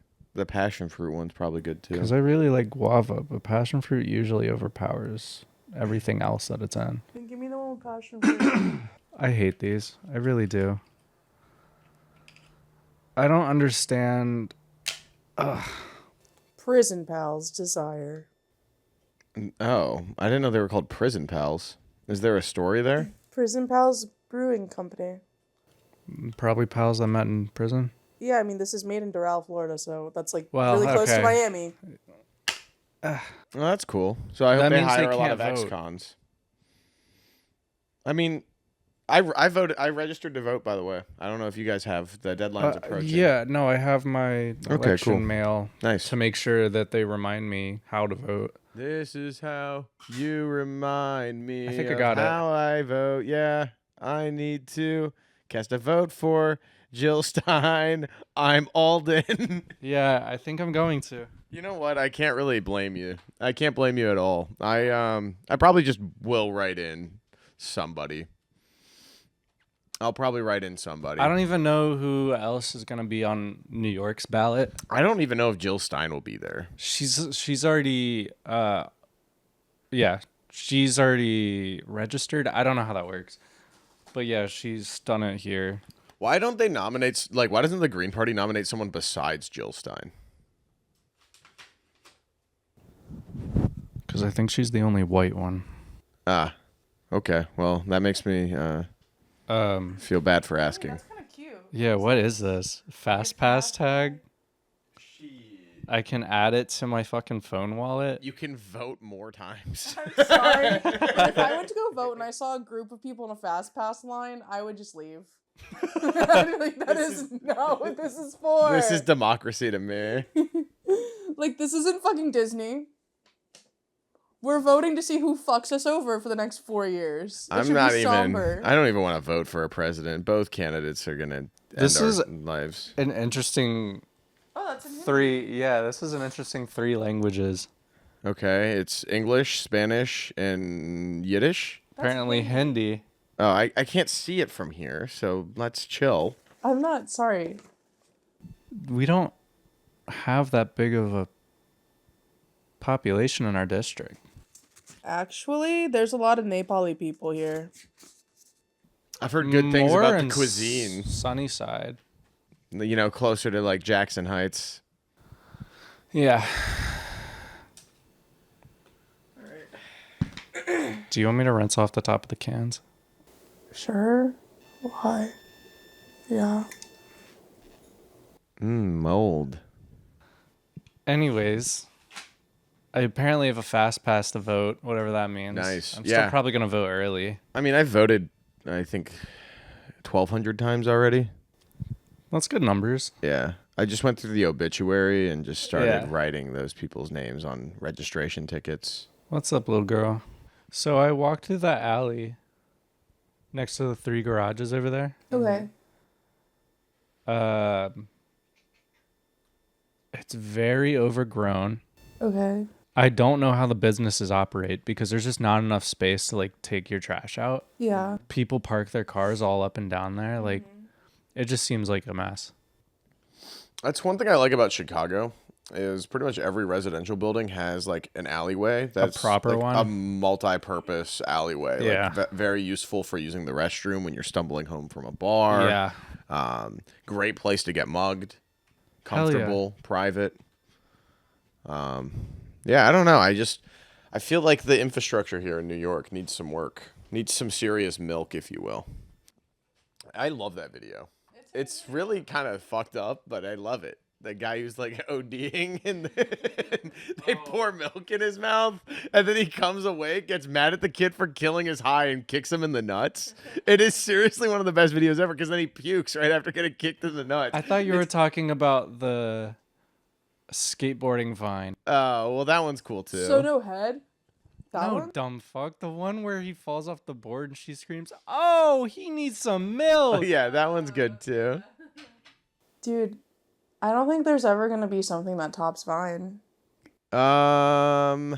passion fruit one's probably good too. Because I really like guava, but passion fruit usually overpowers everything else that it's in. give me the one with passion fruit. I hate these. I really do. I don't understand. Prison Pals Desire. Oh, I didn't know they were called Prison Pals. Is there a story there? Prison Pals Brewing Company. Probably pals I met in prison. Yeah, I mean, this is made in Doral, Florida, so that's like Well, really close to okay. Miami. Well, that's cool. So I hope That they means they hire a lot can't of vote. ex-cons. I mean, I voted. I registered to vote, by the way. I don't know if you guys have. The deadline's approaching. Yeah, no, I have my election cool. mail Nice. to make sure that they remind me how to vote. This is how you remind me I think I of got it. how I vote. Yeah, I need to cast a vote for Jill Stein. I'm Alden. Yeah, I think I'm going to. You know what? I can't really blame you. I can't blame you at all. I probably just will write in somebody. I'll probably write in somebody. I don't even know who else is going to be on New York's ballot. I don't even know if Jill Stein will be there. She's already she's already registered. I don't know how that works. But yeah, she's done it here. Why don't they nominate, like, why doesn't the Green Party nominate someone besides Jill Stein? Because I think she's the only white one. Ah, okay. Well, that makes me feel bad for asking. That's kind of cute. Yeah, what is this? Fast pass tag? I can add it to my fucking phone wallet. You can vote more times. I'm sorry. If I went to go vote and I saw a group of people in a fast pass line, I would just leave. Like, that is not what this is for. This is democracy to me. Like, this isn't fucking Disney. We're voting to see who fucks us over for the next 4 years. It I'm should not be even. somber. I don't even want to vote for a president. Both candidates are gonna end This our is- lives. An interesting Oh, that's in here. this is an interesting 3 languages. Okay, it's English, Spanish, and Yiddish. Apparently Hindi. Oh, I can't see it from here, so let's chill. I'm not sorry. We don't have that big of a population in our district. Actually, there's a lot of Nepali people here. I've heard good things More about the in cuisine. Sunny side. You know, closer to like Jackson Heights. Yeah. Do you want me to rinse off the top of the cans? Sure. Why? Yeah. Mold. Anyways, I apparently have a fast pass to vote, whatever that means. Nice. I'm Yeah. still probably going to vote early. I mean, I've voted, I think, 1,200 times already. That's good numbers. Yeah. I just went through the obituary and just started Yeah. writing those people's names on registration tickets. What's up, little girl? So I walked through that alley next to the 3 garages over there. Okay. It's very overgrown. Okay. I don't know how the businesses operate because there's just not enough space to like take your trash out. Yeah. People park their cars all up and down there. Like, it just seems like a mess. That's one thing I like about Chicago is pretty much every residential building has like an alleyway that's proper like one? a multi-purpose alleyway. Yeah. Like, very useful for using the restroom when you're stumbling home from a bar. Yeah. Great place to get mugged. Hell yeah. Comfortable, private. Yeah, I don't know. I feel like the infrastructure here in New York needs some work. Needs some serious milk, if you will. I love that video. It's really kind of fucked up, but I love it. The guy who's like ODing and they pour milk in his mouth and then he comes awake, gets mad at the kid for killing his high and kicks him in the nuts. It is seriously one of the best videos ever because then he pukes right after getting kicked in the nuts. I thought you were talking about the skateboarding vine. Oh, well, that one's cool too. So no head? That No, one? dumb fuck. The one where he falls off the board and she screams, "Oh, he needs some milk." Oh, yeah, that one's good too. Dude, I don't think there's ever gonna be something that tops Vine. I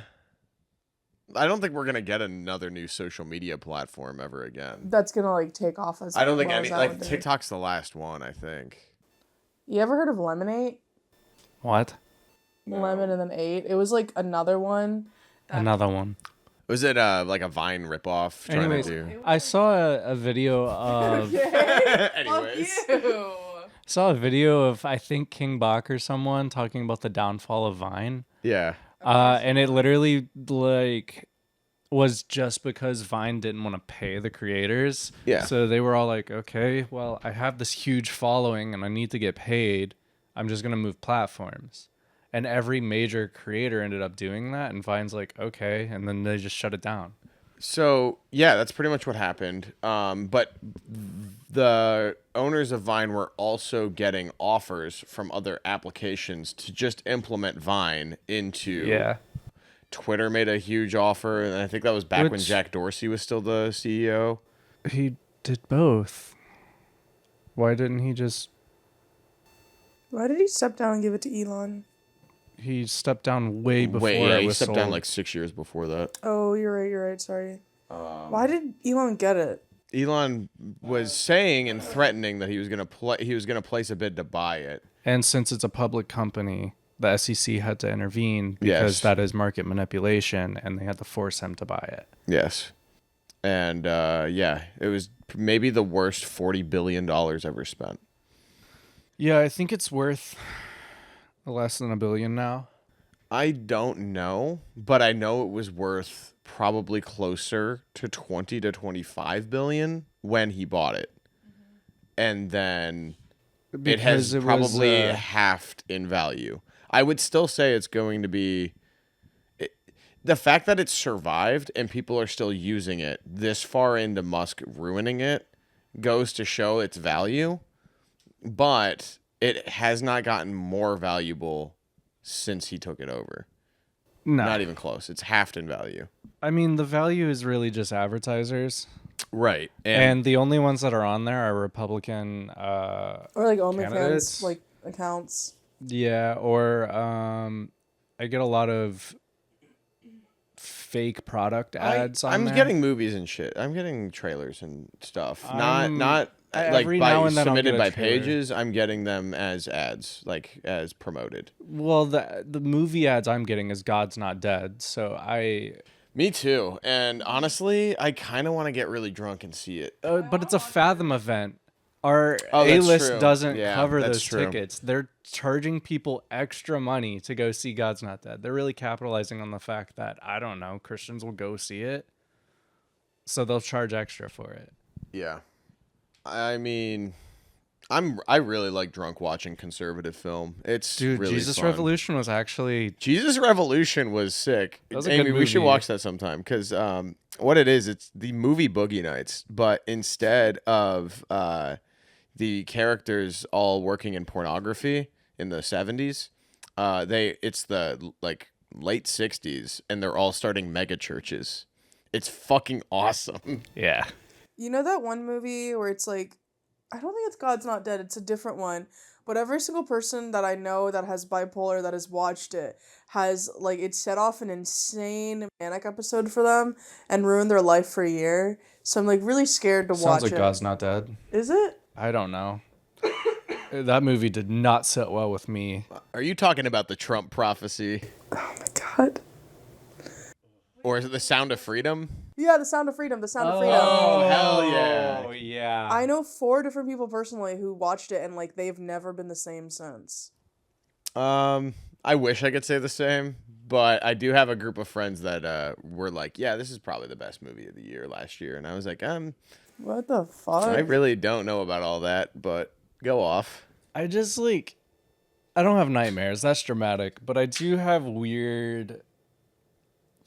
don't think we're gonna get another new social media platform ever again. That's gonna like take off as I don't think well any as that like would do. TikTok's the last one. I think. You ever heard of Lemonade? What? Lemon and then 8. It was like another one. Another one. Was it like a Vine ripoff? Trying Anyways, to do. I saw a video of. Anyways, saw a video of, I think, King Bach or someone talking about the downfall of Vine. Yeah. And it literally like was just because Vine didn't want to pay the creators. Yeah. So they were all like, okay, well, I have this huge following and I need to get paid. I'm just going to move platforms. And every major creator ended up doing that. And Vine's like, okay. And then they just shut it down. So yeah, that's pretty much what happened. But the owners of Vine were also getting offers from other applications to just implement Vine into. Yeah. Twitter made a huge offer, and I think that was back when Which- Jack Dorsey was still the CEO. He did both. Why didn't he just... Why did he step down and give it to Elon? He stepped down way before Wait, yeah, it he was stepped down sold. like 6 years before that. Oh, you're right, sorry. Why did Elon get it? Elon was saying and threatening that he was gonna place a bid to buy it. And since it's a public company, the SEC had to intervene because Yes. that is market manipulation, and they had to force him to buy it. Yes, and yeah, it was maybe the worst $40 billion ever spent. Yeah, I think it's worth less than $1 billion now. I don't know, but I know it was worth probably closer to 20 to 25 billion when he bought it. And then it has Because it was, probably halved in value. I would still say it's going to be the fact that it's survived and people are still using it this far into Musk ruining it goes to show its value, but it has not gotten more valuable since he took it over. no. Not even close. It's halved in value. I mean, the value is really just advertisers. Right. And the only ones that are on there are Republican, Or like Candidates? OnlyFans like accounts. yeah, or I get a lot of fake product ads on I'm there. getting movies and shit. I'm getting trailers and stuff. Not every like now by and then I'll submitted get a by trailer. pages. I'm getting them as ads, like as promoted. Well, the movie ads I'm getting is God's Not Dead, so Me too. And honestly, I kind of want to get really drunk and see it. but it's a Fathom event. Our Oh, that's A-list true. doesn't Yeah, cover that's those true. tickets. They're charging people extra money to go see God's Not Dead. They're really capitalizing on the fact that, I don't know, Christians will go see it, so they'll charge extra for it. Yeah. I mean, I really like drunk watching conservative film. It's Dude, really Jesus fun. Revolution was actually... Jesus Revolution was sick. That was a Amy, good we should movie. watch that sometime because what it is, it's the movie Boogie Nights, but instead of the characters all working in pornography in the 70s, it's the like late 60s, and they're all starting mega churches. It's fucking awesome. Yeah. You know that one movie where it's like, I don't think it's God's Not Dead, it's a different one. But every single person that I know that has bipolar that has watched it has, like, it set off an insane manic episode for them and ruined their life for a year. So I'm, like, really scared to Sounds watch like it. God's Not Dead. Is it? I don't know. That movie did not sit well with me. Are you talking about the Trump prophecy? Oh my god. Or is it the Sound of Freedom? Yeah, The Sound of Freedom, The Sound of Freedom. hell yeah. Oh, yeah. I know 4 different people personally who watched it and, like, they've never been the same since. I wish I could say the same, but I do have a group of friends that were like, "Yeah, this is probably the best movie of the year last year," and I was like, What the fuck? I really don't know about all that, but go off. I just like, I don't have nightmares. That's dramatic. But I do have weird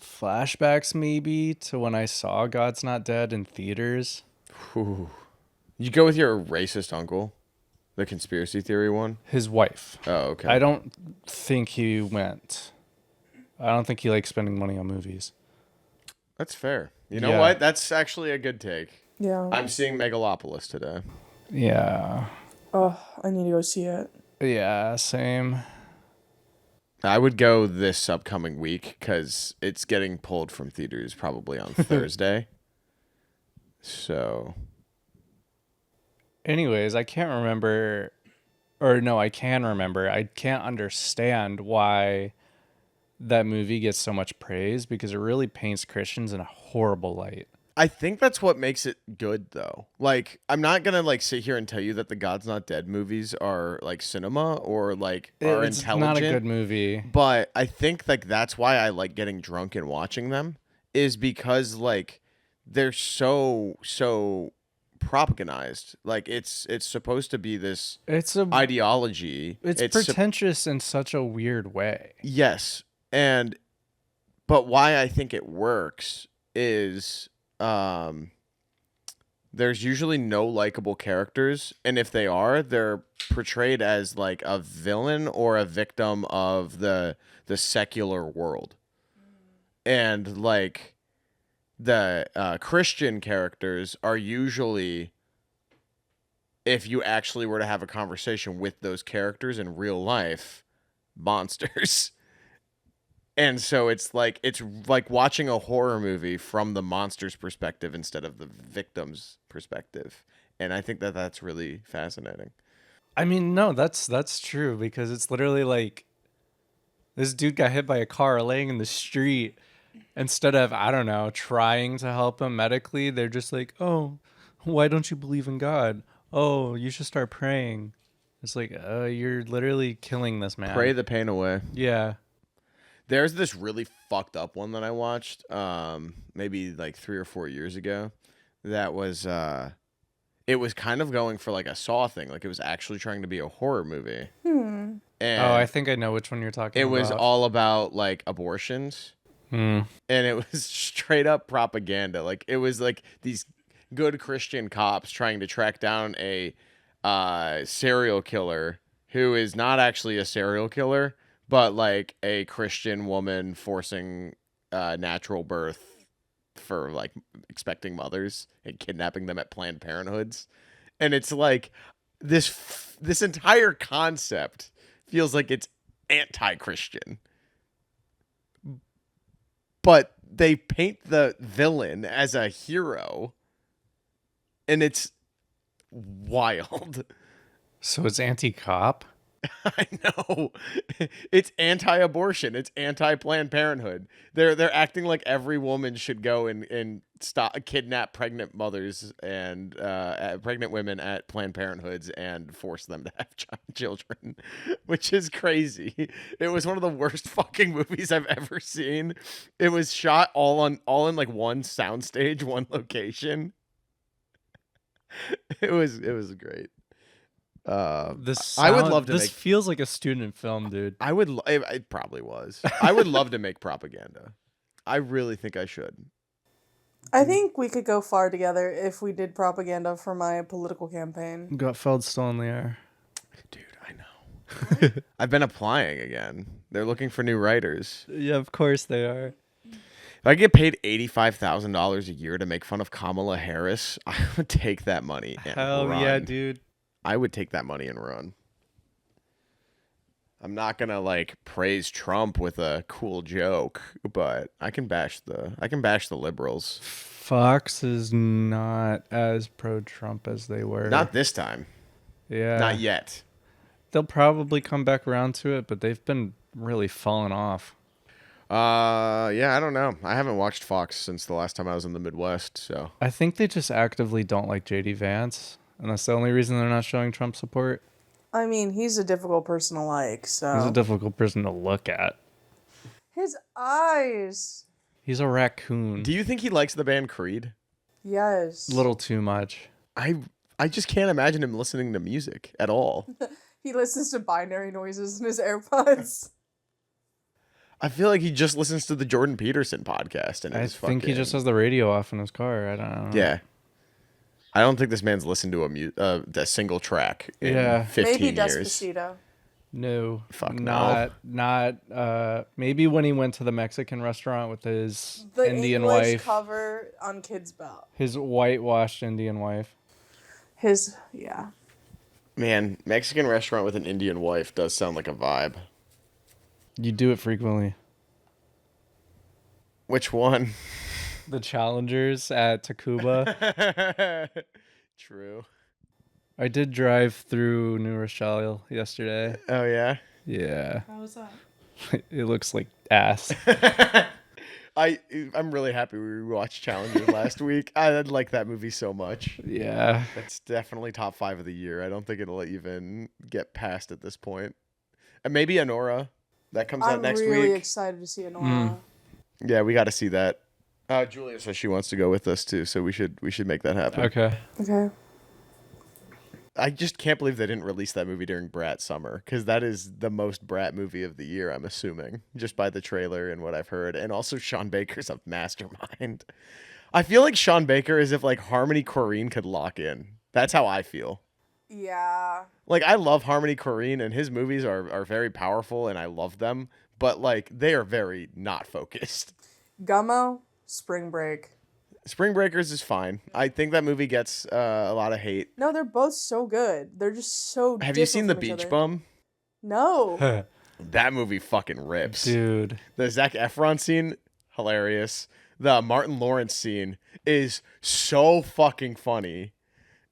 flashbacks maybe to when I saw God's Not Dead in theaters. Whew. You go with your racist uncle, the conspiracy theory one? His wife. Oh, okay. I don't think he went. I don't think he likes spending money on movies. That's fair. You know Yeah. what? That's actually a good take. Yeah. I'm seeing Megalopolis today. Yeah. Oh, I need to go see it. Yeah, same. I would go this upcoming week because it's getting pulled from theaters probably on Thursday. So, Anyways, I can't remember, or no, I can remember. I can't understand why that movie gets so much praise because it really paints Christians in a horrible light. I think that's what makes it good, though. Like, I'm not gonna like sit here and tell you that the God's Not Dead movies are like cinema or like are It's intelligent. not a good movie. But I think like that's why I like getting drunk and watching them is because like they're so propagandized. Like it's supposed to be this It's a ideology. it's sup- pretentious in such a weird way. yes, and but why I think it works is there's usually no likable characters, and if they are, they're portrayed as like a villain or a victim of the secular world. And like the Christian characters are usually, if you actually were to have a conversation with those characters in real life, monsters. And so it's like watching a horror movie from the monster's perspective instead of the victim's perspective. And I think that that's really fascinating. I mean, no, that's true because it's literally like this dude got hit by a car laying in the street. Instead of, I don't know, trying to help him medically, they're just like, "Oh, why don't you believe in God? Oh, you should start praying." It's like, you're literally killing this man. Pray the pain away. Yeah. There's this really fucked up one that I watched, maybe like 3 or 4 years ago. That was, it was kind of going for like a Saw thing, like it was actually trying to be a horror movie. And Oh, I think I know which one you're talking it about. was all about like abortions, and it was straight up propaganda. Like it was like these good Christian cops trying to track down a serial killer who is not actually a serial killer, but like a Christian woman forcing natural birth for like expecting mothers and kidnapping them at Planned Parenthoods. And it's like this entire concept feels like it's anti-Christian. But they paint the villain as a hero, and it's wild. So it's anti-cop? I know. It's anti-abortion. It's anti-Planned Parenthood. They're acting like every woman should go and stop kidnap pregnant mothers and pregnant women at Planned Parenthoods and force them to have children, which is crazy. It was one of the worst fucking movies I've ever seen. It was shot all in like one soundstage, one location. It was great. I would love to This make. feels like a student film, dude. I would. It probably was. I would love to make propaganda. I really think I should. I think we could go far together if we did propaganda for my political campaign. Gutfeld's still in the air. Dude, I know. I've been applying again. They're looking for new writers. Yeah, of course they are. If I get paid $85,000 a year to make fun of Kamala Harris, I would take that money and Hell run. yeah, dude. I would take that money and run. I'm not gonna like praise Trump with a cool joke, but I can bash the liberals. Fox is not as pro-Trump as they were. Not this time. Yeah. Not yet. They'll probably come back around to it, but they've been really falling off. Yeah, I don't know. I haven't watched Fox since the last time I was in the Midwest, so. I think they just actively don't like JD Vance, and that's the only reason they're not showing Trump support. I mean, he's a difficult person to like, so. He's a difficult person to look at. His eyes. He's a raccoon. Do you think he likes the band Creed? Yes. A little too much. I just can't imagine him listening to music at all. He listens to binary noises in his AirPods. I feel like he just listens to the Jordan Peterson podcast, and I think he just has the radio off in his car. I don't know. Yeah. I don't think this man's listened to a single track in 15 Maybe years. Despacito. No. Fuck not, no. Not, maybe when he went to the Mexican restaurant with his The Indian English wife. cover on Kids Bell. His whitewashed Indian wife. Yeah. Man, Mexican restaurant with an Indian wife does sound like a vibe. You do it frequently. Which one? The Challengers at Tacuba. True. I did drive through New Rochelle yesterday. Oh, yeah? Yeah. How was that? It looks like ass. I'm really happy we rewatched Challengers last week. I like that movie so much. Yeah. That's definitely top 5 of the year. I don't think it'll even get past at this point. And maybe Anora. That comes out next I'm really week. excited to see Anora. Yeah, we got to see that. Julia says she wants to go with us too, so we should make that happen. Okay. Okay. I just can't believe they didn't release that movie during Brat summer, because that is the most Brat movie of the year, I'm assuming, just by the trailer and what I've heard. And also Sean Baker's a mastermind. I feel like Sean Baker is if like Harmony Korine could lock in. That's how I feel. Yeah. Like, I love Harmony Korine, and his movies are very powerful, and I love them, but like they are very not focused. Gummo, Spring Break. Spring Breakers is fine. I think that movie gets a lot of hate. No, they're both so good. They're just so Have you different seen The from each Beach other. Bum? No. That movie fucking rips. Dude. The Zac Efron scene, hilarious. The Martin Lawrence scene is so fucking funny.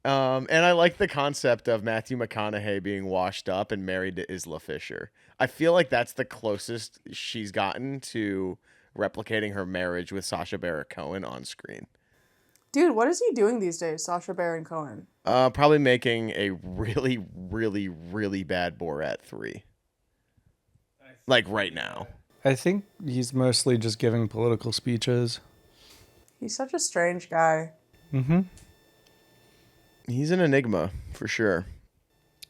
And I like the concept of Matthew McConaughey being washed up and married to Isla Fisher. I feel like that's the closest she's gotten to replicating her marriage with Sacha Baron Cohen on screen. Dude, what is he doing these days, Sacha Baron Cohen? Probably making a really, really, really bad Borat 3. Like right now. I think he's mostly just giving political speeches. He's such a strange guy. Mm-hmm. He's an enigma, for sure.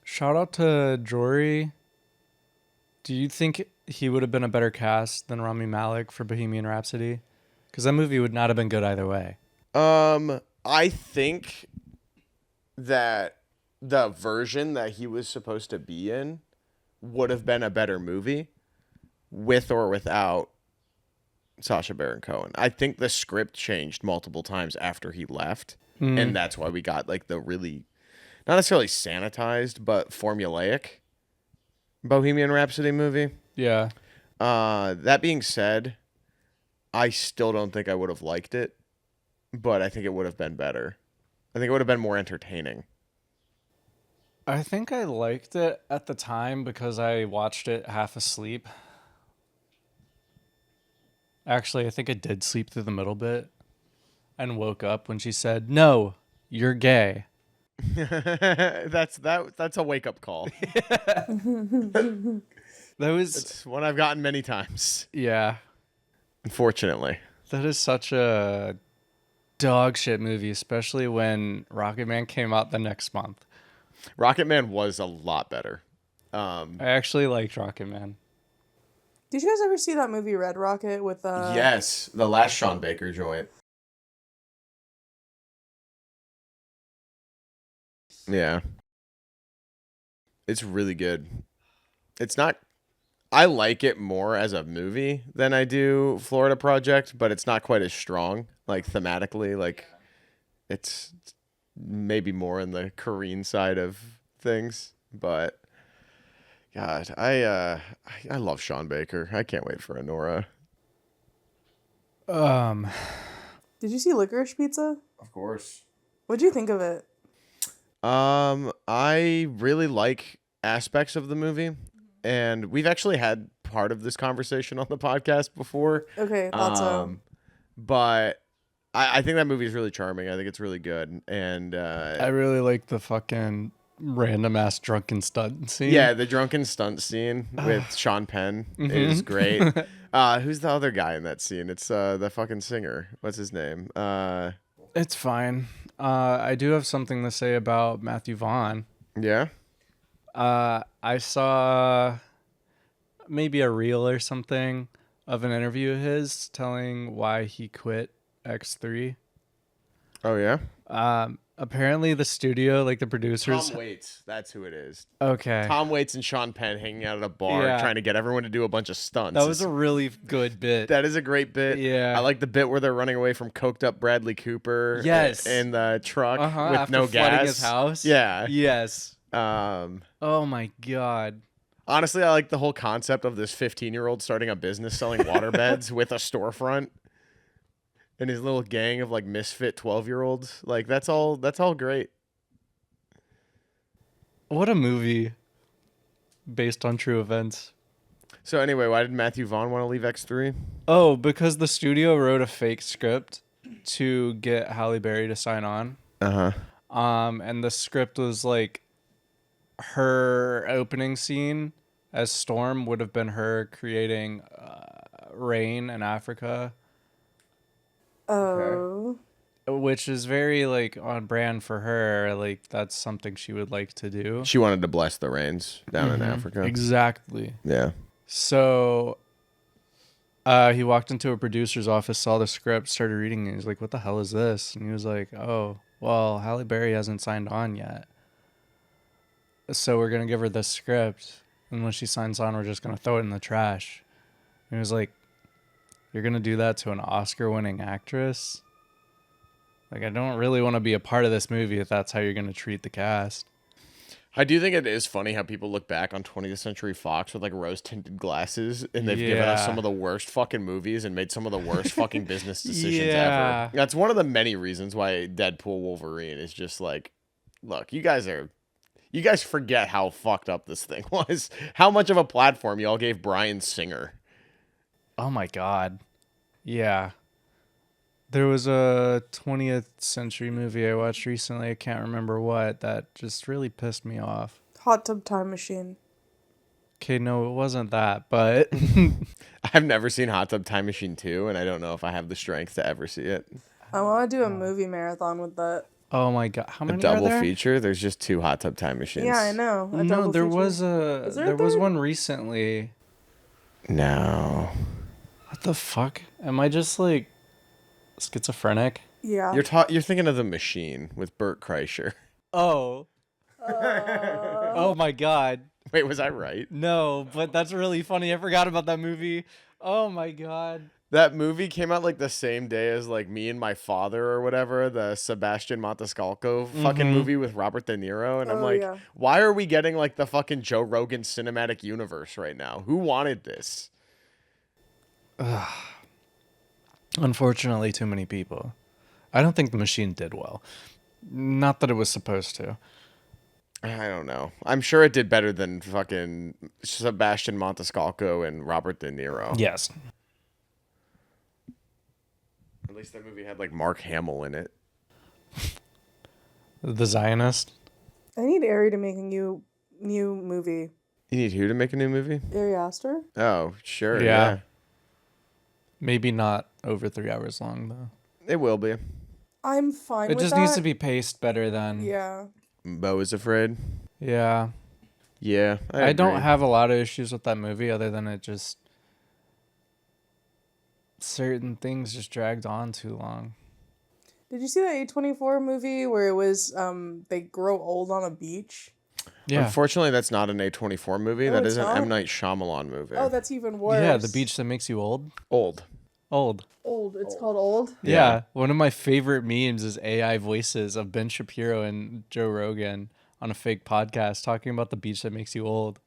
Shout out to Jory. Do you think he would have been a better cast than Rami Malek for Bohemian Rhapsody? Because that movie would not have been good either way. I think that the version that he was supposed to be in would have been a better movie with or without Sacha Baron Cohen. I think the script changed multiple times after he left, and that's why we got like the really, not necessarily sanitized, but formulaic Bohemian Rhapsody movie. Yeah. That being said, I still don't think I would have liked it, but I think it would have been better. I think it would have been more entertaining. I think I liked it at the time because I watched it half asleep. Actually, I think I did sleep through the middle bit and woke up when she said, "No, you're gay." That's a wake-up call. That was, It's one I've gotten many times, yeah, unfortunately. that is such a dog shit movie, especially when Rocket Man came out the next month. Rocket Man was a lot better. I actually liked Rocket Man. Did you guys ever see that movie Red Rocket with Yes, the last Sean Baker joint. Yeah. It's really good. It's not, I like it more as a movie than I do Florida Project, but it's not quite as strong, like thematically. Like, it's maybe more in the Korean side of things, but God, I love Sean Baker. I can't wait for Anora. Did you see Licorice Pizza? Of course. What'd you think of it? I really like aspects of the movie, and we've actually had part of this conversation on the podcast before. Okay, thought so. But I think that movie is really charming. I think it's really good, and I really like the fucking random ass drunken stunt scene. yeah, the drunken stunt scene with Sean Penn is great. Who's the other guy in that scene? It's the fucking singer. What's his name? It's fine. I do have something to say about Matthew Vaughn. Yeah. I saw maybe a reel or something of an interview of his telling why he quit X3. Oh yeah. Apparently the studio, like the producers. Tom Waits. That's who it is. Okay. Tom Waits and Sean Penn hanging out at a bar Yeah. trying to get everyone to do a bunch of stunts. That was a really good bit. That is a great bit. Yeah. I like the bit where they're running away from coked up Bradley Cooper. Yes. In the truck with After no flooding gas. his house. Yeah. Yes. Um, Oh my god. honestly, I like the whole concept of this 15-year-old starting a business selling waterbeds with a storefront and his little gang of like misfit 12-year-olds. Like that's all great. What a movie based on true events. So anyway, why did Matthew Vaughn want to leave X3? Oh, because the studio wrote a fake script to get Halle Berry to sign on. And the script was like her opening scene as Storm would have been her creating rain in Africa, Oh. which is very like on brand for her. Like that's something she would like to do. She wanted to bless the rains down in Africa. Exactly. Yeah. So he walked into a producer's office, saw the script, started reading it. He's like, "What the hell is this?" And he was like, "Oh, well, Halle Berry hasn't signed on yet. So we're going to give her this script. And when she signs on, we're just going to throw it in the trash." And he was like, "You're going to do that to an Oscar-winning actress? Like, I don't really want to be a part of this movie if that's how you're going to treat the cast." I do think it is funny how people look back on 20th Century Fox with like rose-tinted glasses, and they've given us some of the worst fucking movies and made some of the worst fucking business decisions ever. That's one of the many reasons why Deadpool Wolverine is just like, look, you guys forget how fucked up this thing was. How much of a platform y'all gave Bryan Singer. Oh my God. Yeah. There was a 20th century movie I watched recently, I can't remember what, that just really pissed me off. Hot Tub Time Machine. Okay, no, it wasn't that, but I've never seen Hot Tub Time Machine 2, and I don't know if I have the strength to ever see it. I want to do a movie marathon with that. oh my God, how A many double are there? feature? There's just 2 Hot Tub Time Machines. Yeah, I know. A No, double there feature. was Is there a there was third? one recently. No. What the fuck? Am I just like schizophrenic? Yeah. You're thinking of The Machine with Burt Kreischer. Oh. Oh my God. Wait, was I right? No, but that's really funny. I forgot about that movie. Oh my God. That movie came out like the same day as like Me and My Father or whatever, the Sebastian Maniscalco fucking movie with Robert De Niro. And I'm Oh, like, yeah. why are we getting like the fucking Joe Rogan cinematic universe right now? Who wanted this? Unfortunately, too many people. I don't think The Machine did well. Not that it was supposed to. I don't know. I'm sure it did better than fucking Sebastian Maniscalco and Robert De Niro. Yes. At least that movie had like Mark Hamill in it. The Zionist. I need Ari to make a new movie. You need who to make a new movie? Ari Aster? Oh, sure. Yeah. Yeah. Maybe not over 3 hours long, though. It will be. I'm fine It with just that. needs to be paced better than. Yeah. Bo is afraid. Yeah. Yeah. I don't agree. have a lot of issues with that movie other than it just. Certain things just dragged on too long. Did you see that A24 movie where it was they grow old on a beach? Yeah. Unfortunately, that's not an A24 movie. Oh, That it's is an not? M. Night Shyamalan movie. Oh, that's even worse. Yeah, The Beach That Makes You Old. Old. Old. Old. It's called Old. Yeah. One of my favorite memes is AI voices of Ben Shapiro and Joe Rogan on a fake podcast talking about The Beach That Makes You Old.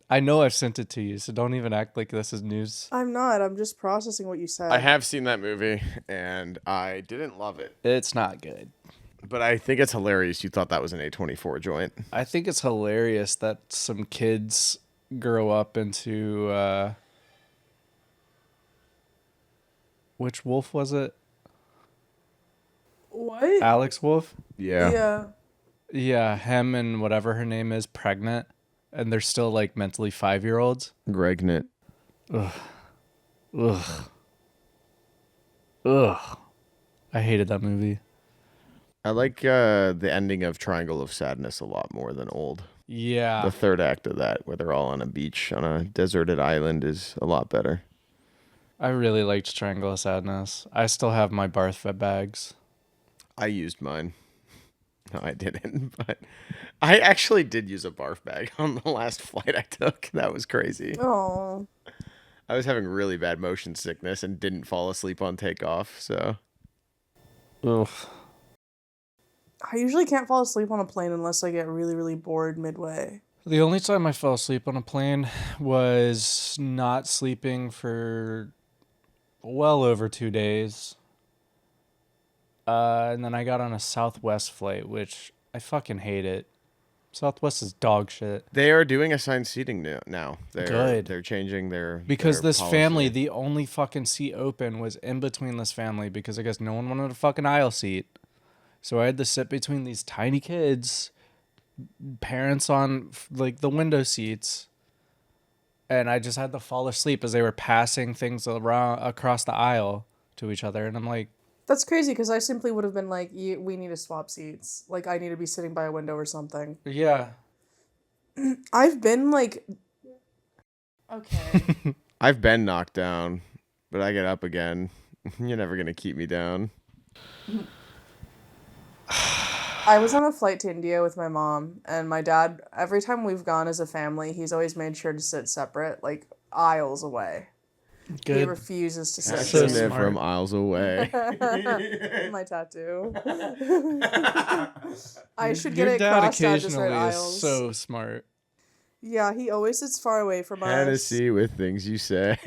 I know I've sent it to you, so don't even act like this is news. I'm not. I'm just processing what you said. I have seen that movie, and I didn't love it. It's not good. But I think it's hilarious you thought that was an A24 joint. I think it's hilarious that some kids grow up into which wolf was it? What? Alex Wolf? Yeah. Yeah. Yeah, him and whatever her name is pregnant, and they're still like mentally 5-year-olds. Gregnet. Ugh. I hated that movie. I like the ending of Triangle of Sadness a lot more than Old. Yeah. The third act of that, where they're all on a beach on a deserted island, is a lot better. I really liked Triangle of Sadness. I still have my Barth bags. I used mine. No, I didn't, but I actually did use a barf bag on the last flight I took. That was crazy. Oh. I was having really bad motion sickness and didn't fall asleep on takeoff, so. Ugh. I usually can't fall asleep on a plane unless I get really, really bored midway. The only time I fell asleep on a plane was not sleeping for well over 2 days. And then I got on a Southwest flight, which I fucking hate it. Southwest is dog shit. They are doing assigned seating now. Good. They're changing their Because their this policy. family, the only fucking seat open was in between this family because I guess no one wanted a fucking aisle seat. So I had to sit between these tiny kids, parents on like the window seats, and I just had to fall asleep as they were passing things around across the aisle to each other. And I'm like, That's crazy because I simply would have been like, we need to swap seats. Like, I need to be sitting by a window or something. yeah. I've been like, okay. I've been knocked down, but I get up again. You're never gonna keep me down. I was on a flight to India with my mom, and my dad, every time we've gone as a family, he's always made sure to sit separate, like aisles away. He Good. refuses to sit I've So seen it smart. from aisles away. my tattoo. I should Your get it dad crossed out just right occasionally is aisles. so smart. Yeah, he always sits far away from us. Hennessy with things you say.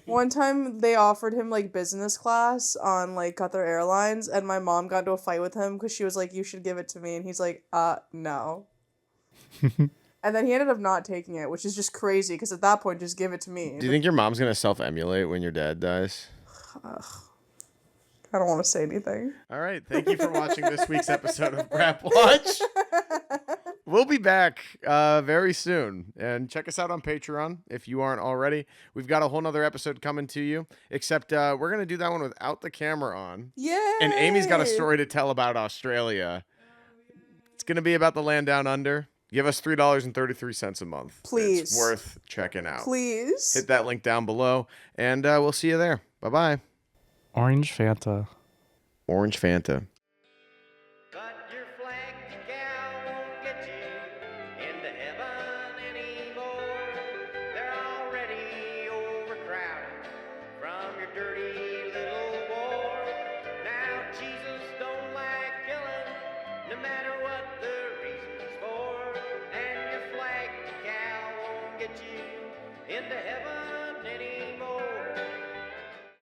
One time they offered him like business class on like Qatar Airlines, and my mom got into a fight with him because she was like, "You should give it to me," and he's like, no." And then he ended up not taking it, which is just crazy because at that point, just give it to me. Do you think your mom's gonna self-emulate when your dad dies? I don't want to say anything. All right. Thank you for watching this week's episode of Brapwatch. We'll be back very soon. And check us out on Patreon if you aren't already. We've got a whole nother episode coming to you, except we're going to do that one without the camera on. Yay! And Amy's got a story to tell about Australia. It's going to be about the land down under. Give us $3.33 a month. Please. It's worth checking out. Please. Hit that link down below, and we'll see you there. Bye-bye. Orange Fanta. Orange Fanta. But your flag gal won't get you into heaven anymore. They're already overcrowded from your dirty little war. Now Jesus don't like killing, no matter what the reason's for. And your flag gal won't get you into heaven